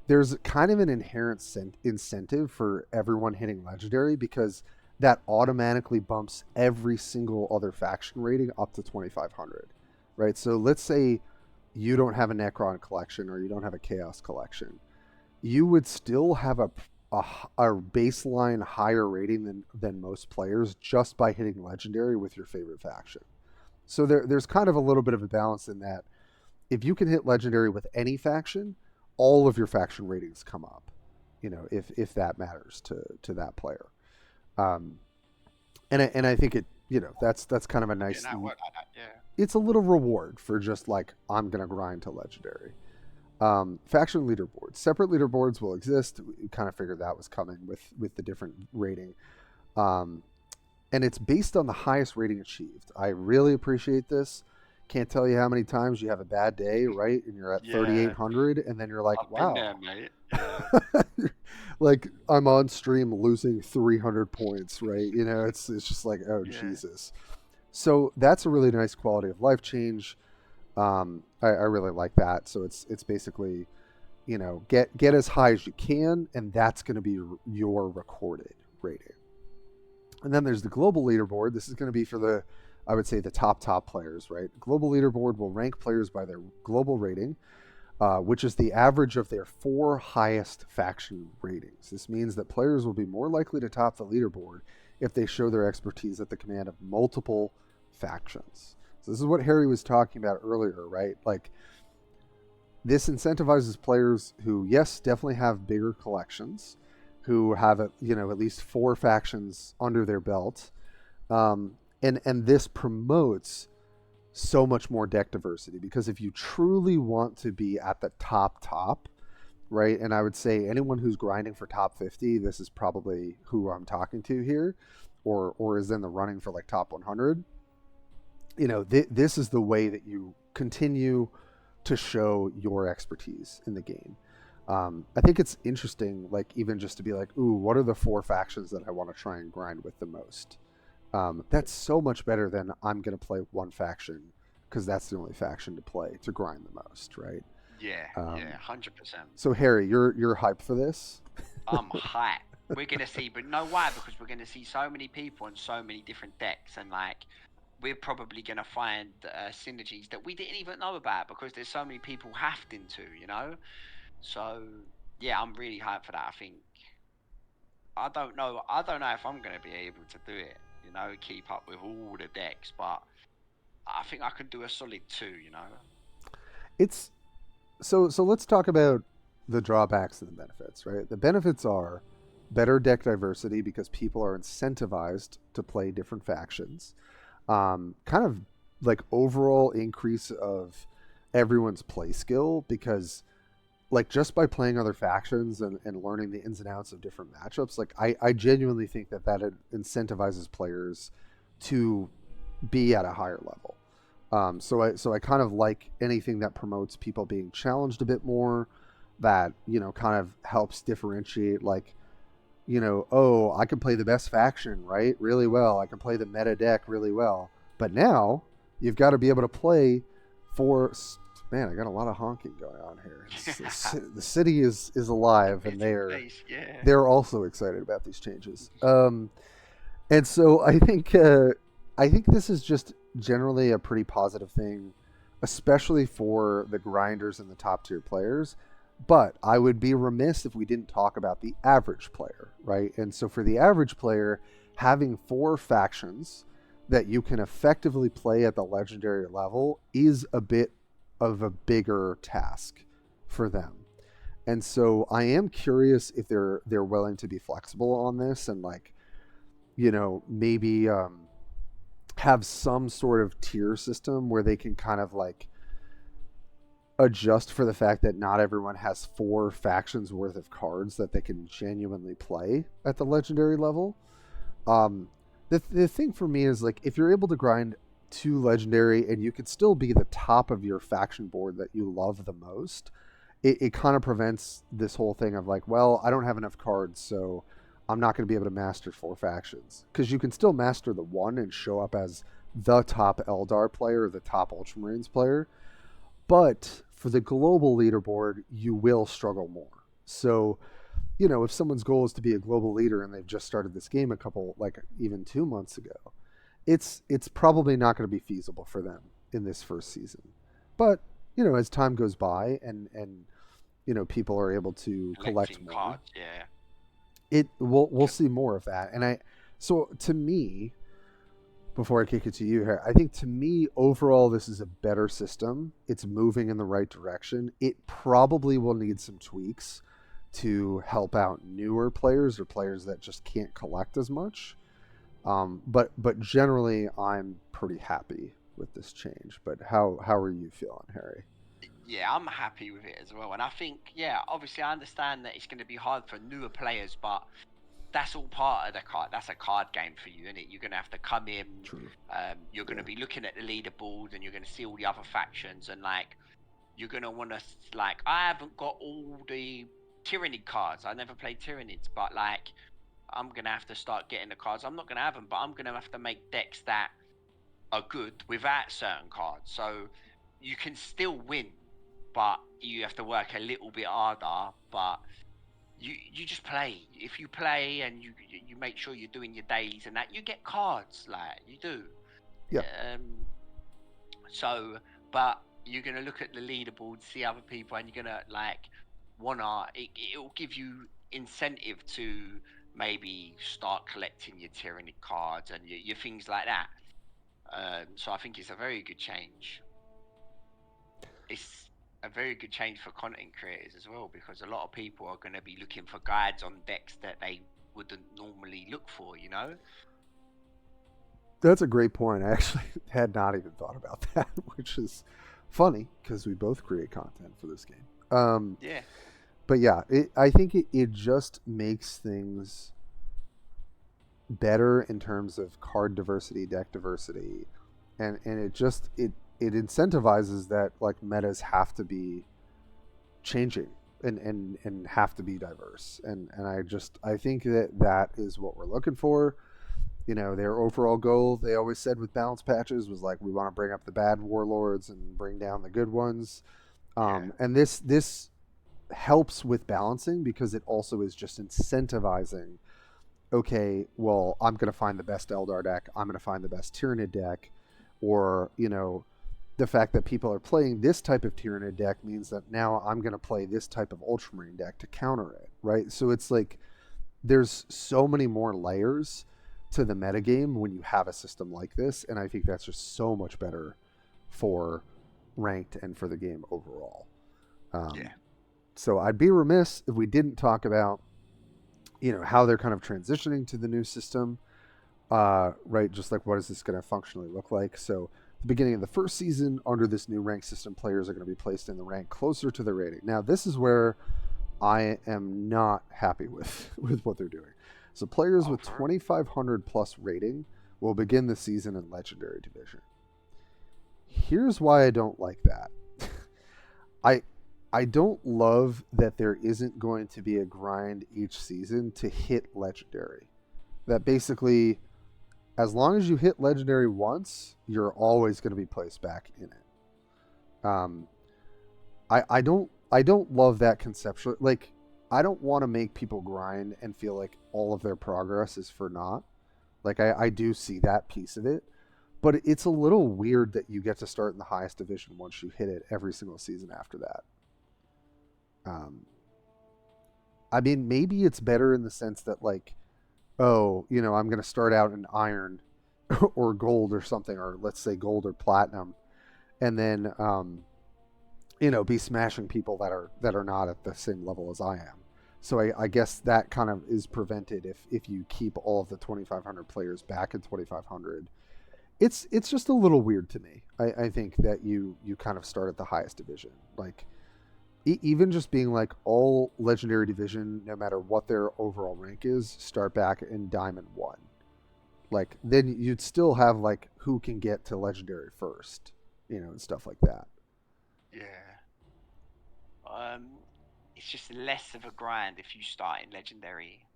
there's kind of an inherent incentive for everyone hitting legendary because that automatically bumps every single other faction rating up to 2,500, right? So let's say you don't have a Necron collection or you don't have a Chaos collection, you would still have a baseline higher rating than most players just by hitting legendary with your favorite faction. So there's kind of a little bit of a balance in that if you can hit legendary with any faction, all of your faction ratings come up. You know, if that matters to that player, um, and I think it that's kind of a Yeah. nice. No, work like that. Yeah. It's a little reward for just like I'm gonna grind to legendary. Faction leaderboards, separate leaderboards will exist. We kind of figured that was coming with the different rating. Um, and it's based on the highest rating achieved. I really appreciate this. Can't tell you how many times you have a bad day, right? And you're at Yeah. 3,800, and then you're like, I've been there, wow. mate. Yeah. Like I'm on stream losing 300 points, right? You know, it's just like, oh Yeah. Jesus. So that's a really nice quality of life change. I really like that. So it's basically, get as high as you can, and that's going to be your recorded rating. And then there's the global leaderboard. This is going to be for I would say the top players, right? Global leaderboard will rank players by their global rating, which is the average of their 4 highest faction ratings. This means that players will be more likely to top the leaderboard if they show their expertise at the command of multiple factions. So this is what Harry was talking about earlier, right? Like this incentivizes players who, yes, definitely have bigger collections, who have at least 4 factions under their belt, and this promotes so much more deck diversity because if you truly want to be at the top, right? And I would say anyone who's grinding for top 50, this is probably who I'm talking to here, or is in the running for like top 100. This is the way that you continue to show your expertise in the game. I think it's interesting, like even just to be like, ooh, what are the 4 factions that I want to try and grind with the most? That's so much better than I'm going to play one faction because that's the only faction to play to grind the most, right? Yeah. Um, Yeah. 100%. so Harry, you're hyped for this? I'm hype. we're gonna see, but know why? Because we're gonna see so many people and so many different decks, and like we're probably gonna find synergies that we didn't even know about because there's so many people hafting to, you know. So yeah, I'm really hyped for that. I think I don't know. I don't know if I'm gonna be able to do it. You know, keep up with all the decks, but I think I can do a solid two. You know. It's so let's talk about the drawbacks and the benefits, right? The benefits are better deck diversity because people are incentivized to play different factions. Kind of like overall increase of everyone's play skill because like just by playing other factions and learning the ins and outs of different matchups, like I genuinely think that incentivizes players to be at a higher level. So I kind of like anything that promotes people being challenged a bit more, that kind of helps differentiate, like oh, I can play the best faction, right, really well. I can play the meta deck really well. But now you've got to be able to play for. Man, I got a lot of honking going on here. The city is alive, and they're also excited about these changes. And so I think this is just generally a pretty positive thing, especially for the grinders and the top tier players. But I would be remiss if we didn't talk about the average player, right? And so for the average player, having 4 factions that you can effectively play at the legendary level is a bit of a bigger task for them. And so I am curious if they're willing to be flexible on this and like, maybe have some sort of tier system where they can kind of like adjust for the fact that not everyone has 4 factions worth of cards that they can genuinely play at the legendary level. The thing for me is like if you're able to grind 2 legendary and you could still be the top of your faction board that you love the most, it kind of prevents this whole thing of like, well, I don't have enough cards, so I'm not going to be able to master 4 factions. Because you can still master the one and show up as the top Eldar player or the top Ultramarines player. But for the global leaderboard, you will struggle more. So, if someone's goal is to be a global leader and they've just started this game a couple, like even 2 months ago, it's probably not going to be feasible for them in this first season. But, as time goes by and people are able to collect more, cards, yeah. We'll see more of that. And so to me, before I kick it to you here, I think to me overall this is a better system. It's moving in the right direction. It probably will need some tweaks to help out newer players or players that just can't collect as much. But generally, I'm pretty happy with this change. But how are you feeling, Harry? Yeah, I'm happy with it as well. And I think, yeah, obviously I understand that it's going to be hard for newer players, but that's all part of the card. That's a card game for you, isn't it? You're going to have to come in. True. You're going to be looking at the leaderboard, and you're going to see all the other factions, and like you're going to want to like. I haven't got all the Tyranid cards. I never played Tyranids, but like I'm going to have to start getting the cards. I'm not going to have them, but I'm going to have to make decks that are good without certain cards. So you can still win, but you have to work a little bit harder. But you just play. If you play and you make sure you're doing your dailies and that, you get cards, like you do. Yeah. So, but you're gonna look at the leaderboard, see other people, and you're gonna like wanna. It'll give you incentive to maybe start collecting your Tyranid cards and your things like that. So I think it's a very good change. It's a very good change for content creators as well, because a lot of people are going to be looking for guides on decks that they wouldn't normally look for, That's a great point. I actually had not even thought about that, which is funny because we both create content for this game. Yeah. But yeah, I think it just makes things better in terms of card diversity, deck diversity, and it incentivizes that like metas have to be changing and have to be diverse, and I think that is what we're looking for. Their overall goal, they always said with balance patches, was like, we want to bring up the bad warlords and bring down the good ones. And this helps with balancing because it also is just incentivizing. Okay, well, I'm going to find the best Eldar deck. I'm going to find the best Tyranid deck, or the fact that people are playing this type of Tyranid deck means that now I'm going to play this type of Ultramarine deck to counter it, right? So it's like there's so many more layers to the metagame when you have a system like this, and I think that's just so much better for ranked and for the game overall. Yeah. So I'd be remiss if we didn't talk about how they're kind of transitioning to the new system, right? Just like what is this going to functionally look like? So the beginning of the first season under this new rank system, players are going to be placed in the rank closer to their rating. Now this is where I am not happy with what they're doing. So players with 2,500 plus rating will begin the season in Legendary Division. Here's why I don't like that. I don't love that there isn't going to be a grind each season to hit Legendary. That basically, as long as you hit Legendary once, you're always going to be placed back in it. I don't love that conceptual. Like, I don't want to make people grind and feel like all of their progress is for naught. Like, I do see that piece of it, but it's a little weird that you get to start in the highest division once you hit it every single season after that. I mean, maybe it's better in the sense that, like, oh, I'm going to start out in iron or gold or something, or let's say gold or platinum, and then, be smashing people that are not at the same level as I am. So I guess that kind of is prevented if you keep all of the 2,500 players back in 2,500. It's just a little weird to me. I think that you kind of start at the highest division. Like, even just being like all Legendary Division, no matter what their overall rank is, start back in Diamond 1. Like, then you'd still have, like, who can get to Legendary first, and stuff like that. Yeah. It's just less of a grind if you start in Legendary.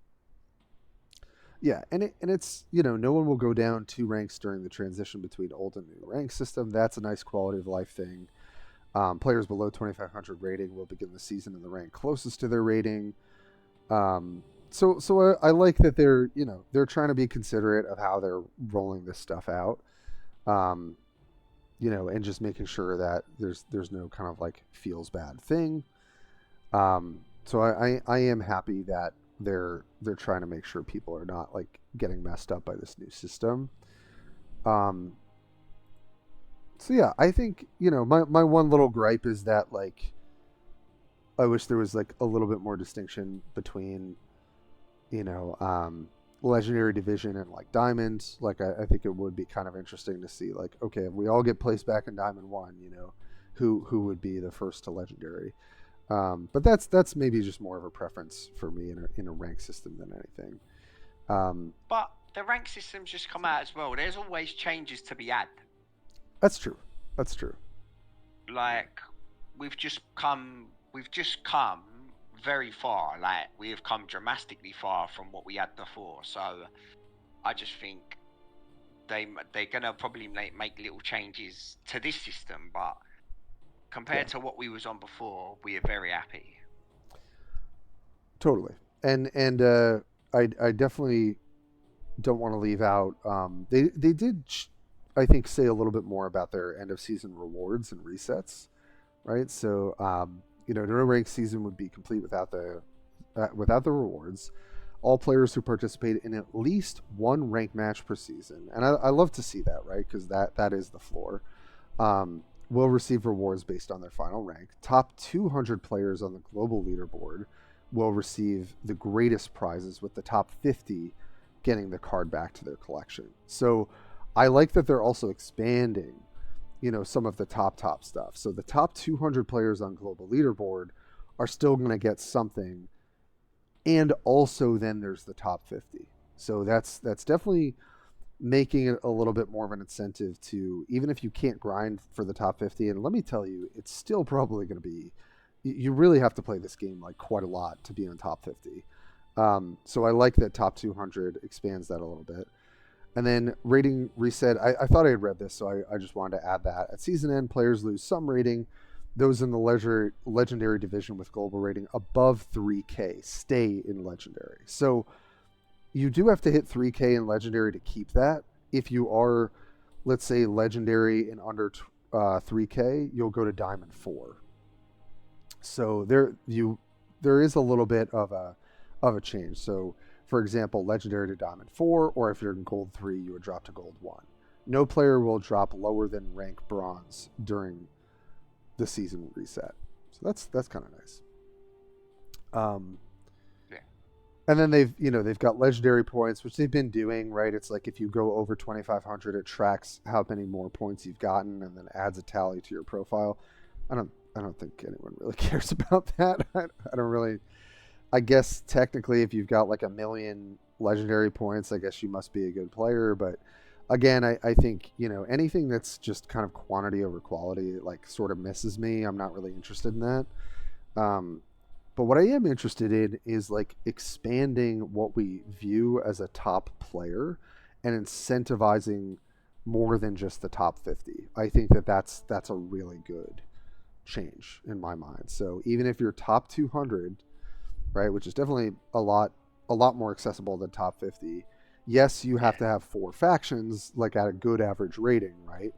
Yeah, and it's, no one will go down 2 ranks during the transition between old and new rank system. That's a nice quality of life thing. Players below 2,500 rating will begin the season in the rank closest to their rating. So I like that they're trying to be considerate of how they're rolling this stuff out. And just making sure that there's no kind of like feels bad thing. So I am happy that they're trying to make sure people are not like getting messed up by this new system. So yeah, I think, my one little gripe is that, like, I wish there was like a little bit more distinction between, Legendary Division and like Diamond. Like, I think it would be kind of interesting to see, like, okay, if we all get placed back in Diamond 1, who would be the first to Legendary. But that's maybe just more of a preference for me in a rank system than anything. But the rank system's just come out as well. There's always changes to be had. That's true. Like, we've just come very far. Like, we have come dramatically far from what we had before. So I just think they're gonna probably make little changes to this system, but compared to what we was on before, we are very happy. Totally. And I definitely don't want to leave out. They did, I think, say a little bit more about their end of season rewards and resets, right? So no ranked season would be complete without the rewards. All players who participate in at least one ranked match per season, and I love to see that, right? Because that is the floor. Will receive rewards based on their final rank. Top 200 players on the global leaderboard will receive the greatest prizes, with the top 50 getting the card back to their collection. So I like that they're also expanding, some of the top stuff. So the top 200 players on global leaderboard are still going to get something. And also then there's the top 50. So that's definitely making it a little bit more of an incentive to, even if you can't grind for the top 50, and let me tell you, it's still probably going to be, you really have to play this game like quite a lot to be on top 50. So I like that top 200 expands that a little bit. And then rating reset, I thought I had read this, so I just wanted to add that. At season end, players lose some rating those in the legendary division with global rating above 3K stay in legendary. So you do have to hit 3K in legendary to keep that. If you are, let's say, legendary and under 3K, you'll go to diamond 4. So there is a little bit of a change. So for example, legendary to diamond 4, or if you're in gold 3, you would drop to gold 1. No player will drop lower than rank bronze during the season reset. So that's kind of nice. Yeah. And then they've got legendary points, which they've been doing, right? It's like if you go over 2,500, it tracks how many more points you've gotten and then adds a tally to your profile. I don't think anyone really cares about that. I don't really. I guess technically, if you've got like 1 million legendary points, I guess you must be a good player. But again, I think, anything that's just kind of quantity over quality, like sort of misses me. I'm not really interested in that. But what I am interested in is like expanding what we view as a top player and incentivizing more than just the top 50. I think that's a really good change in my mind. So even if you're top 200, right, which is definitely a lot more accessible than top 50. Yes, you have to have 4 factions, like at a good average rating, right?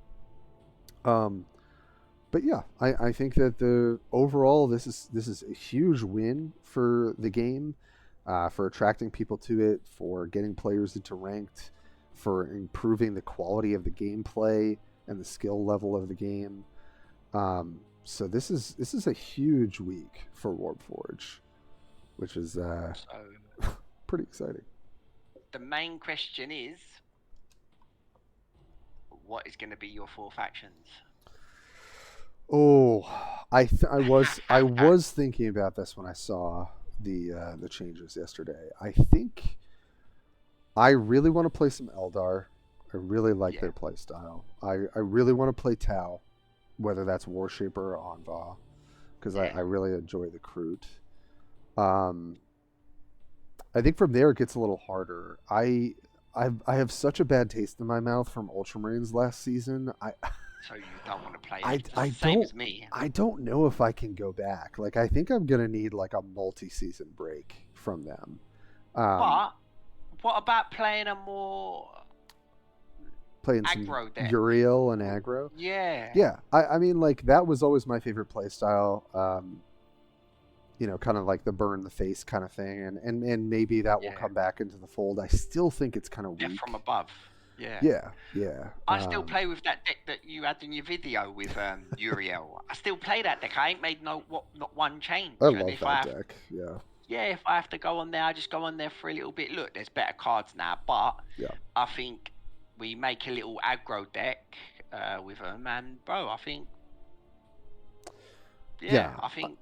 But yeah, I think that the overall this is a huge win for the game, for attracting people to it, for getting players into ranked, for improving the quality of the gameplay and the skill level of the game. So this is a huge week for Warpforge, which is pretty exciting. The main question is, what is going to be your 4 factions? Oh, I was thinking about this when I saw the changes yesterday. I think I really want to play some Eldar. I really like their play style. I really want to play Tau, whether that's Warshaper or Anva, because I really enjoy the Kroot. I think from there it gets a little harder. I have such a bad taste in my mouth from Ultramarines last season. So you don't want to play same as me. I don't know if I can go back. Like, I think I'm gonna need like a multi-season break from them. But what about playing a more playing aggro some deck? Uriel and aggro? Yeah. I mean, like, that was always my favorite play style. Kind of like the burn the face kind of thing, and maybe that will come back into the fold. I still think it's kind of weak. From above. Yeah. I still Um, play with that deck that you had in your video with Uriel. I still play that deck. I ain't made not one change. I love that deck. Yeah. Yeah, if I have to go on there, I just go on there for a little bit. Look, there's better cards now, but I think we make a little aggro deck with them, and bro, I think I think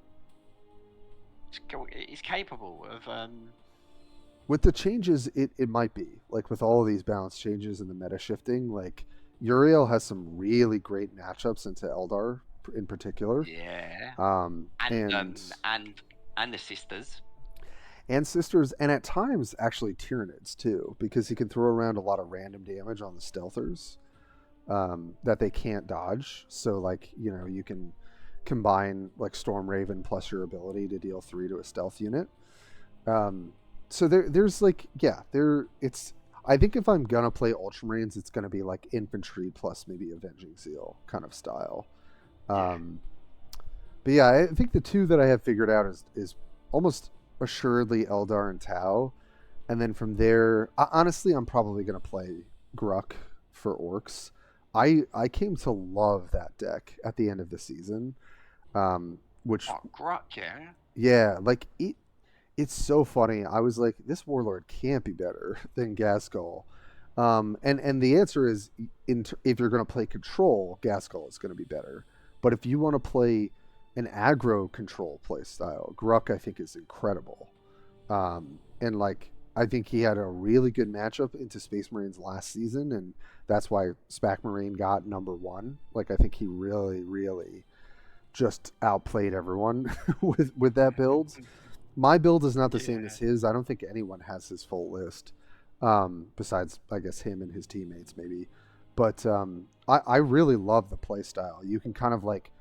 it's capable of. With the changes, it might be like with all of these balance changes and the meta shifting. Like, Uriel has some really great matchups into Eldar in particular. Yeah. And the sisters. And sisters, and at times actually Tyranids too, because he can throw around a lot of random damage on the stealthers that they can't dodge. So like, you can combine like Storm Raven plus your ability to deal 3 to a stealth unit. So there's like, it's, I think if I'm gonna play Ultramarines, it's gonna be like infantry plus maybe Avenging Zeal kind of style. But yeah, I think the 2 that I have figured out is almost assuredly Eldar and Tau, and then from there, honestly, I'm probably gonna play Gruck for Orcs. I came to love that deck at the end of the season, which Gruck, like it's so funny. I was like, this Warlord can't be better than Gaskull. And the answer is, if you're going to play Control, Gaskull is going to be better. But if you want to play an aggro control play style, Gruck, I think, is incredible. And like, I think he had a really good matchup into Space Marines last season, and that's why Spac Marine got number 1. Like, I think he really, really just outplayed everyone with that build. My build is not the same as his. I don't think anyone has his full list, besides, I guess, him and his teammates maybe. But I really love the play style. You can kind of like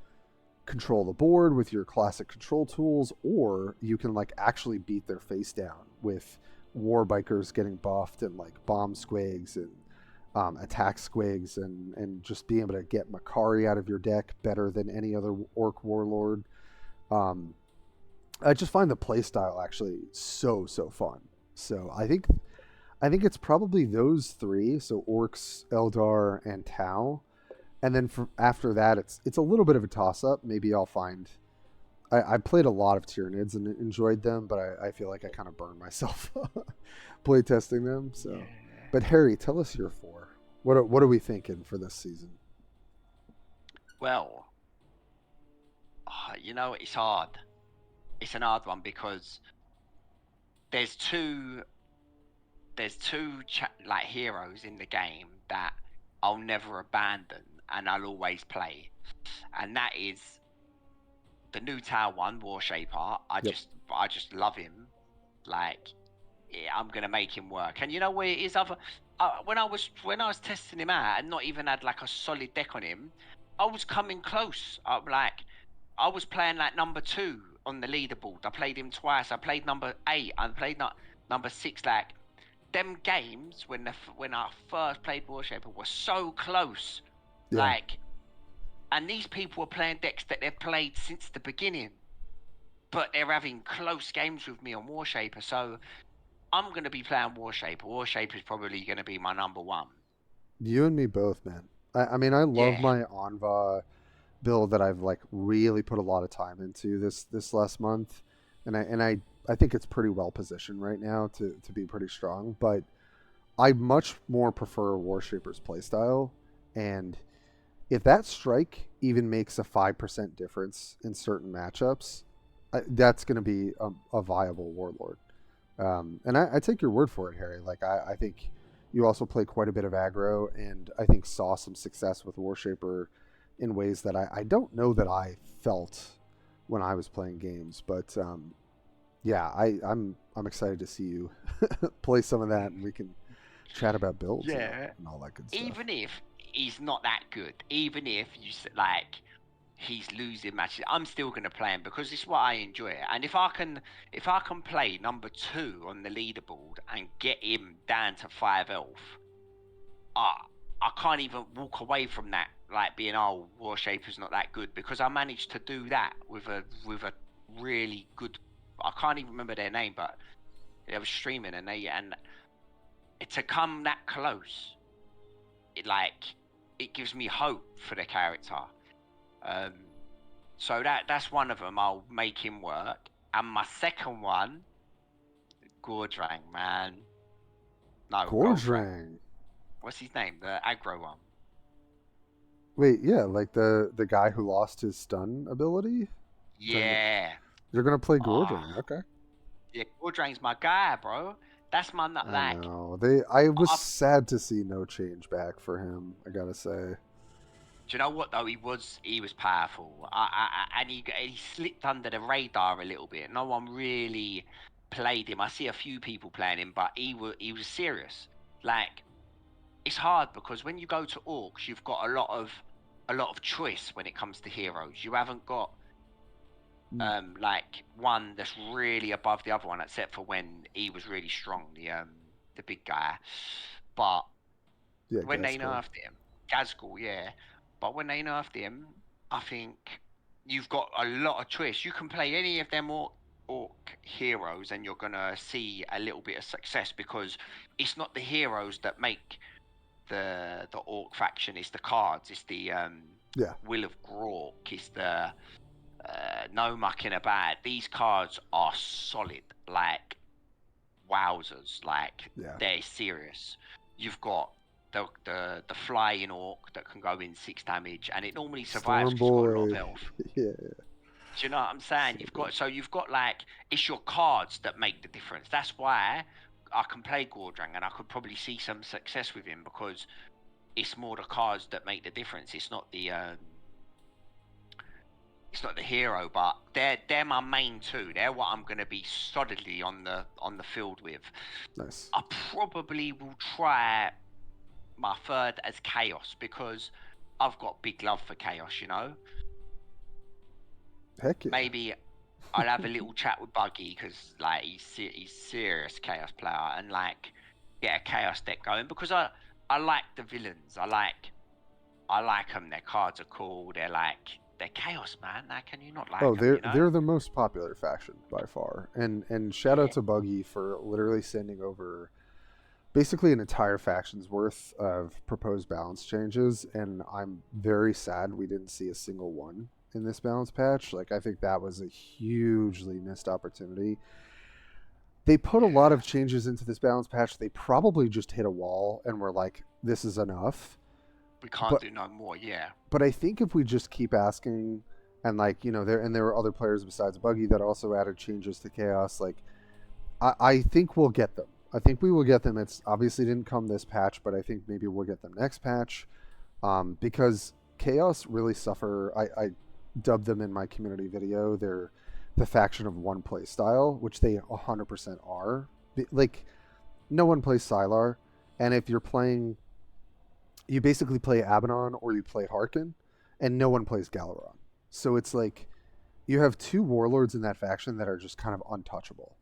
control the board with your classic control tools, or you can like actually beat their face down with war bikers getting buffed and like bomb squigs and attack squigs, and just being able to get Makari out of your deck better than any other orc warlord. Um, I just find the playstyle actually so fun. So I think it's probably those three. So orcs, Eldar, and Tau. And then after that, it's a little bit of a toss up. Maybe I'll find. I played a lot of Tyranids and enjoyed them, but I feel like I kind of burned myself playtesting them. So, Yeah. but Harry, tell us your four. What are we thinking for this season? Well, it's hard. It's an hard one because there's two like heroes in the game that I'll never abandon and I'll always play, and that is the new Tower one, Warshaper. I just love him. Like, yeah, I'm gonna make him work. And you know where it is? When I was testing him out and not even had like a solid deck on him, I was coming close. I was playing like number 2 on the leaderboard. I played him twice. I played number 8. I played number 6. Like, them games when I first played Warshaper were so close. Yeah. Like, and these people were playing decks that they've played since the beginning, but they're having close games with me on Warshaper. So I'm going to be playing Warshaper. Warshaper is probably going to be my number 1. You and me both, man. I mean, I love Yeah. my Anva build that I've like really put a lot of time into this last month, and I think it's pretty well positioned right now to be pretty strong. But I much more prefer Warshaper's playstyle, and if that strike even makes a 5% difference in certain matchups, that's going to be a viable warlord. And I take your word for it, Harry. Like I think you also play quite a bit of aggro, and I think saw some success with Warshaper in ways that I don't know that I felt when I was playing games. But yeah, I'm excited to see you play some of that, and we can chat about builds and all that good stuff. Even if he's not that good, even if like he's losing matches, I'm still going to play him because it's what I enjoy. And if I can play number 2 on the leaderboard and get him down to 5 elf, I can't even walk away from that, like being, oh, Warshaper's not that good, because I managed to do that with a really good. I can't even remember their name, but they were streaming and to come that close, it gives me hope for the character. So that's one of them. I'll make him work. And my second one, Gordrang, man. No, Gordrang. What's his name? The aggro one. Wait, yeah, like the guy who lost his stun ability? Yeah. You're gonna play Gordrang, okay. Yeah, Gordrang's my guy, bro. That's my nut. I know. I was sad to see no change back for him, I gotta say. Do you know what though? He was powerful. And he slipped under the radar a little bit. No one really played him. I see a few people playing him, but he was serious. Like, it's hard because when you go to orcs, you've got a lot of choice when it comes to heroes. You haven't got like one that's really above the other one, except for when he was really strong, the big guy. But yeah, when they nerfed him, Gazgul, yeah. But when they nerfed him, I think you've got a lot of choice. You can play any of them orc heroes, and you're gonna see a little bit of success, because it's not the heroes that make the orc faction. It's the cards. It's the Will of Grork. It's the no mucking about. These cards are solid, like wowzers. Like, they're serious. You've got the flying orc that can go in 6 damage, and it normally survives because you've got a lot of health. Yeah. Do you know what I'm saying? You've got like, it's your cards that make the difference. That's why I can play Gordrang, and I could probably see some success with him, because it's more the cards that make the difference. It's not the hero, but they're my main 2. They're what I'm going to be solidly on the field with. Nice. I probably will try my third as Chaos, because I've got big love for Chaos, you know. Heck yeah. maybe I'll have a little chat with Buggy because like he's serious chaos player and like get a chaos deck going because I like the villains. I like them. Their cards are cool. They're chaos, man. How can you not Oh, like them? they're You know? they're the most popular faction by far. And shout out Yeah. to Buggy for literally sending over basically an entire faction's worth of proposed balance changes, and I'm very sad we didn't see a single one in this balance patch. Like I think that was a hugely missed opportunity. They put a lot Yeah. of changes into this balance patch. They probably just hit a wall and were like, this is enough. We can't But do no more. Yeah. but I think if we just keep asking, and like there were other players besides Buggy that also added changes to Chaos. Like I think we'll get them. I think we will get them. It's obviously didn't come this patch, but I think maybe we'll get them next patch, because Chaos really suffer. I dubbed them in my community video. They're the faction of one play style, which they 100% are. Like no one plays Sylar, and if you're playing, you basically play Abaddon or you play Harkin, and no one plays Galaron. So it's like you have two warlords in that faction that are just kind of untouchable,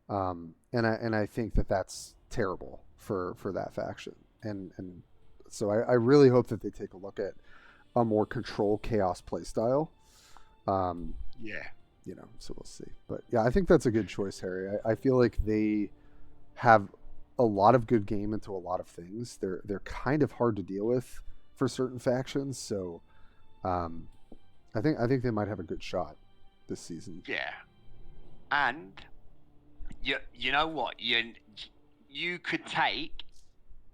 and I think that that's terrible for that faction, and so I really hope that they take a look at a more control chaos playstyle. Um, Yeah. so we'll see. But yeah, I think that's a good choice, Harry. I feel like they have a lot of good game into a lot of things. They're kind of hard to deal with for certain factions, so um, I think they might have a good shot this season. Yeah. And you know what you could take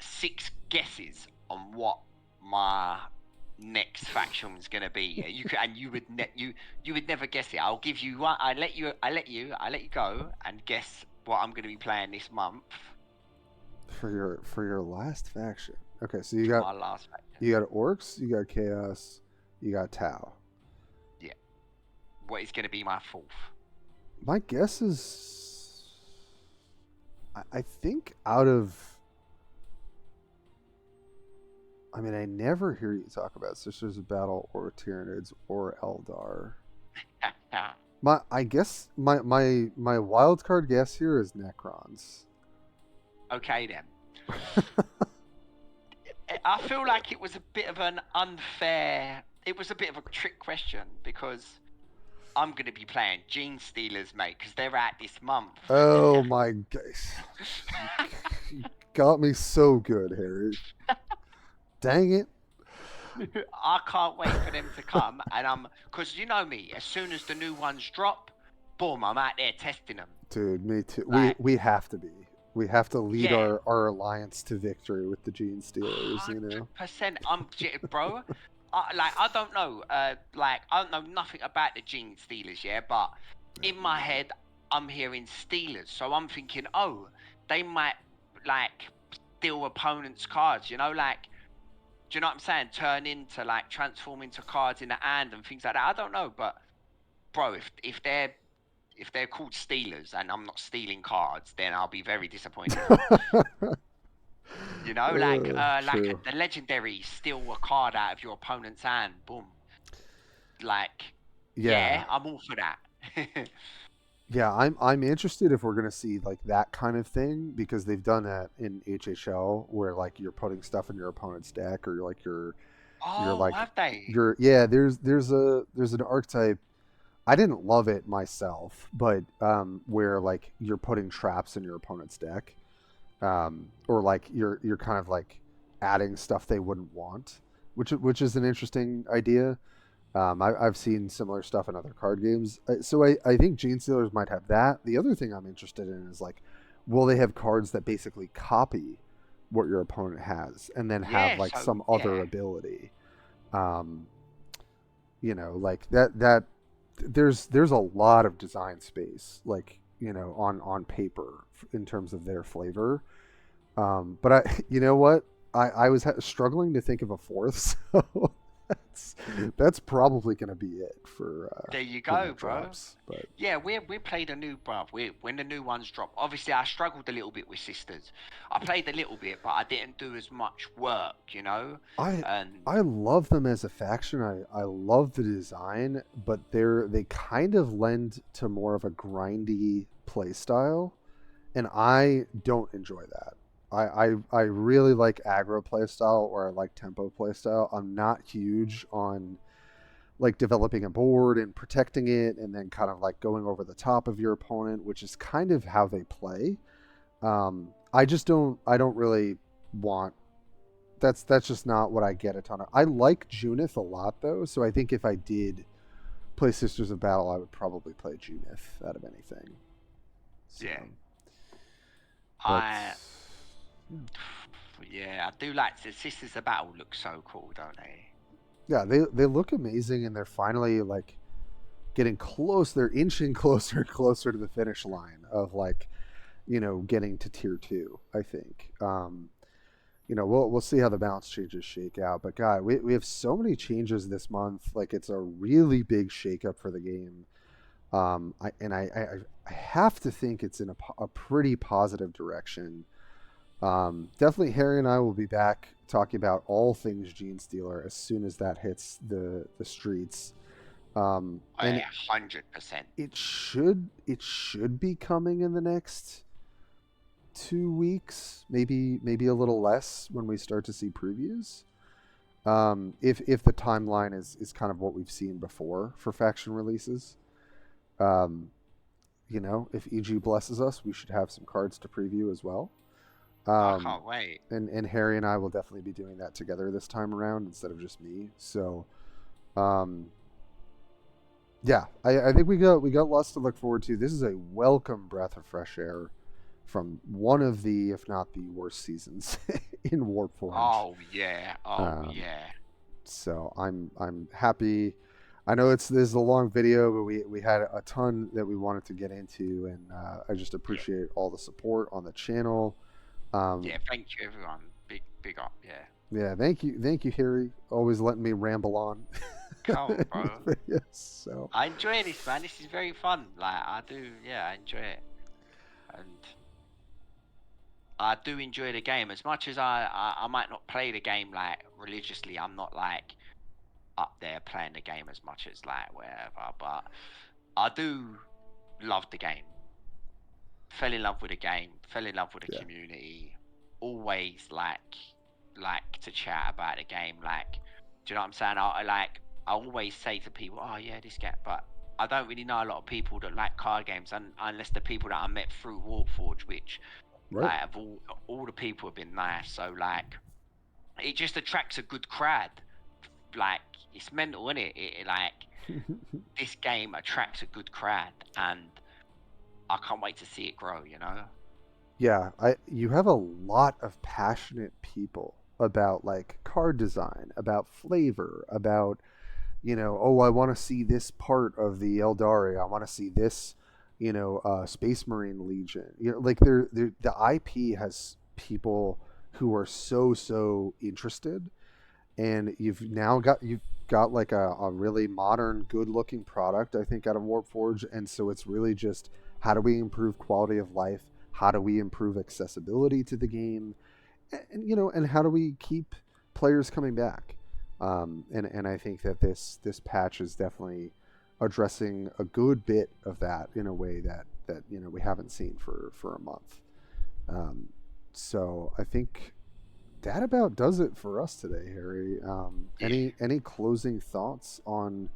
6 guesses on what my next faction was going to be. You could, and you would never guess it. I'll give you one. I let you go and guess what I'm going to be playing this month For your last faction. Okay, so you for got my last faction. you got orcs, you got chaos, you got Tau. Yeah. What is going to be my 4th? My guess is, I think out of, I mean, I never hear you talk about Sisters of Battle or Tyranids or Eldar. I guess my wild card guess here is Necrons. Okay then. I feel like it was a bit of an unfair. It was a bit of a trick question because I'm going to be playing Gene Stealers, mate, because they're out this month. Oh my gosh. You got me so good, Harry. Dang it. I can't wait for them to come, and because you know me, as soon as the new ones drop, boom, I'm out there testing them. Dude, me too. Like, we have to be. We have to lead yeah, our alliance to victory with the Gene Stealers, 100%. Bro. I don't know. I don't know nothing about the Gene Stealers, yeah. But in my head, I'm hearing Stealers, so I'm thinking, oh, they might steal opponents' cards. Do you know what I'm saying? Transform into cards in the hand and things like that. I don't know, but bro, if they're called Stealers and I'm not stealing cards, then I'll be very disappointed. True. The legendary steal a card out of your opponent's hand. Boom. Yeah. I'm all for that. Yeah, I'm interested if we're gonna see like that kind of thing, because they've done that in HHL where like you're putting stuff in your opponent's deck, or you're Oh, like have they? there's an archetype. I didn't love it myself, but where like you're putting traps in your opponent's deck, or like you're kind of like adding stuff they wouldn't want, which is an interesting idea. I've seen similar stuff in other card games. So I think Gene Stealers might have that. The other thing I'm interested in is like, will they have cards that basically copy what your opponent has and then have like some other ability? Like that there's a lot of design space, like, on paper in terms of their flavor. But you know what? I was struggling to think of a fourth, so That's probably going to be it for There you when go, that bro. drops. But Yeah, we played a new, bruv. When the new ones drop, obviously I struggled a little bit with Sisters. I played a little bit, but I didn't do as much work, you know. I And I love them as a faction. I love the design, but they kind of lend to more of a grindy play style, and I don't enjoy that. I really like aggro playstyle, or I like tempo playstyle. I'm not huge on like developing a board and protecting it and then kind of like going over the top of your opponent, which is kind of how they play. I don't really want that's just not what I get a ton of. I like Junith a lot though, so I think if I did play Sisters of Battle, I would probably play Junith out of anything. So, yeah, but I yeah, I do like the Sisters of Battle look so cool, don't they? yeah, they look amazing, and they're finally like getting close. They're inching closer and closer to the finish line of like, getting to tier 2. I think. We'll see how the balance changes shake out. But God, we have so many changes this month. Like it's a really big shakeup for the game. I have to think it's in a pretty positive direction. Definitely, Harry and I will be back talking about all things Gene Stealer as soon as that hits the streets. And 100%. it should be coming in the next 2 weeks, maybe a little less when we start to see previews. If the timeline is kind of what we've seen before for faction releases. Um, if EG blesses us, we should have some cards to preview as well. I Um, can't wait. and Harry and I will definitely be doing that together this time around instead of just me. So, um, yeah, I think we got lots to look forward to. This is a welcome breath of fresh air from one of the, if not the worst seasons in Warpforge. Oh yeah, oh Um, yeah. so I'm happy. I know this is a long video, but we had a ton that we wanted to get into, and I just Yeah, appreciate all the support on the channel. Um, yeah. Thank you, everyone. Big up. Yeah. yeah, thank you, Harry. Always letting me ramble on. Cool, bro. Yes, so I enjoy this, man. This is very fun. Like I do, yeah, I enjoy it, and I do enjoy the game as much as I might not play the game like religiously. I'm not like up there playing the game as much as like wherever, but I do love the game. Fell in love with the game. Fell in love with the yeah, community. Always like to chat about the game. Like, do you know what I'm saying? I always say to people, oh yeah, this game, but I don't really know a lot of people that like card games, unless the people that I met through Warpforge, which right. like of all the people have been nice. So like, it just attracts a good crowd. Like, it's mental, isn't it? Like this game attracts a good crowd, and I can't wait to see it grow. You know? Yeah, you have a lot of passionate people about like card design, about flavor, about oh, I want to see this part of the Eldari. I want to see this, Space Marine Legion. Like the IP has people who are so interested, and you've got like a really modern, good looking product. I think out of Warpforge, and so it's really just how do we improve quality of life? How do we improve accessibility to the game? And how do we keep players coming back? And I think that this patch is definitely addressing a good bit of that in a way that we haven't seen for a month. So I think that about does it for us today, Harry. Yeah. Any closing thoughts on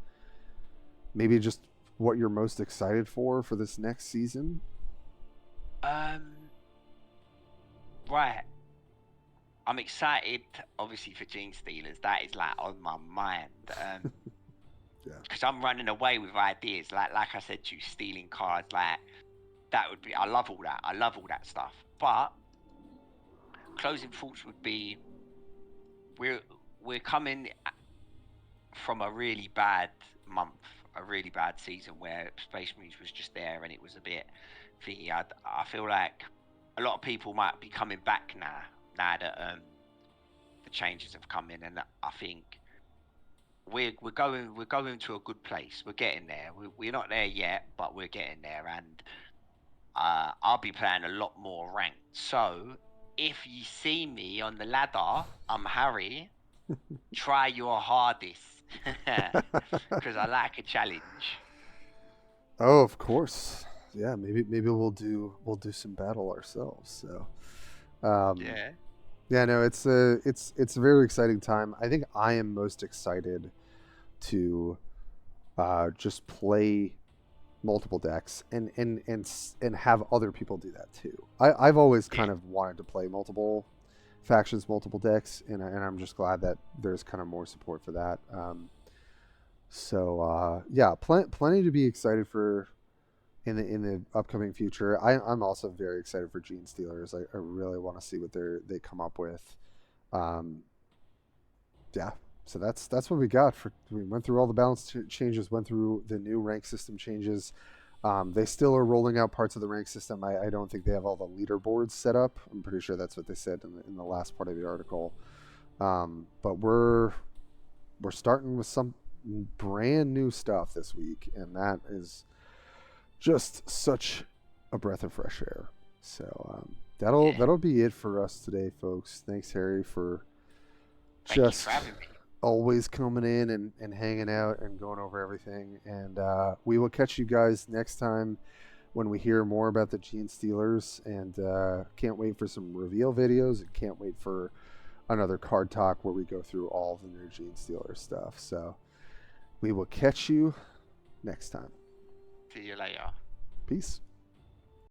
maybe just what you're most excited for this next season? Um. Right. I'm excited, obviously, for Gene Stealers. That is like on my mind. Yeah, Because I'm running away with ideas. Like I said to you, stealing cards. Like that would be. I love all that. I love all that stuff. But closing thoughts would be we're we're coming from a really bad month, a really bad season where Space Marines was just there and it was a bit thingy. I feel like a lot of people might be coming back now that the changes have come in, and I think we're going to a good place. We're getting there. We're not there yet, but we're getting there. And I'll be playing a lot more ranked. So if you see me on the ladder, I'm Harry. Try your hardest, because I like a challenge. Oh, of course. Yeah, maybe we'll do some battle ourselves. So, um, Yeah. yeah, no, it's a very exciting time. I think I am most excited to just play multiple decks and have other people do that too. I've always Yeah. kind of wanted to play multiple factions, multiple decks, and I'm just glad that there's kind of more support for that. Yeah, plenty to be excited for in the upcoming future. I'm also very excited for Gene Stealers. I really want to see what they come up with. Um, yeah, so that's what we got. We went through all the balance changes, went through the new rank system changes. They still are rolling out parts of the rank system. I don't think they have all the leaderboards set up. I'm pretty sure that's what they said in the last part of the article. But we're starting with some brand new stuff this week, and that is just such a breath of fresh air. So that'll Yeah. that'll be it for us today, folks. Thanks, Harry, for Thank you for just having me. always coming in and hanging out and going over everything. And we will catch you guys next time when we hear more about the Gene Stealers. And can't wait for some reveal videos and can't wait for another card talk where we go through all the new Gene Stealer stuff. So we will catch you next time. See you later. Peace.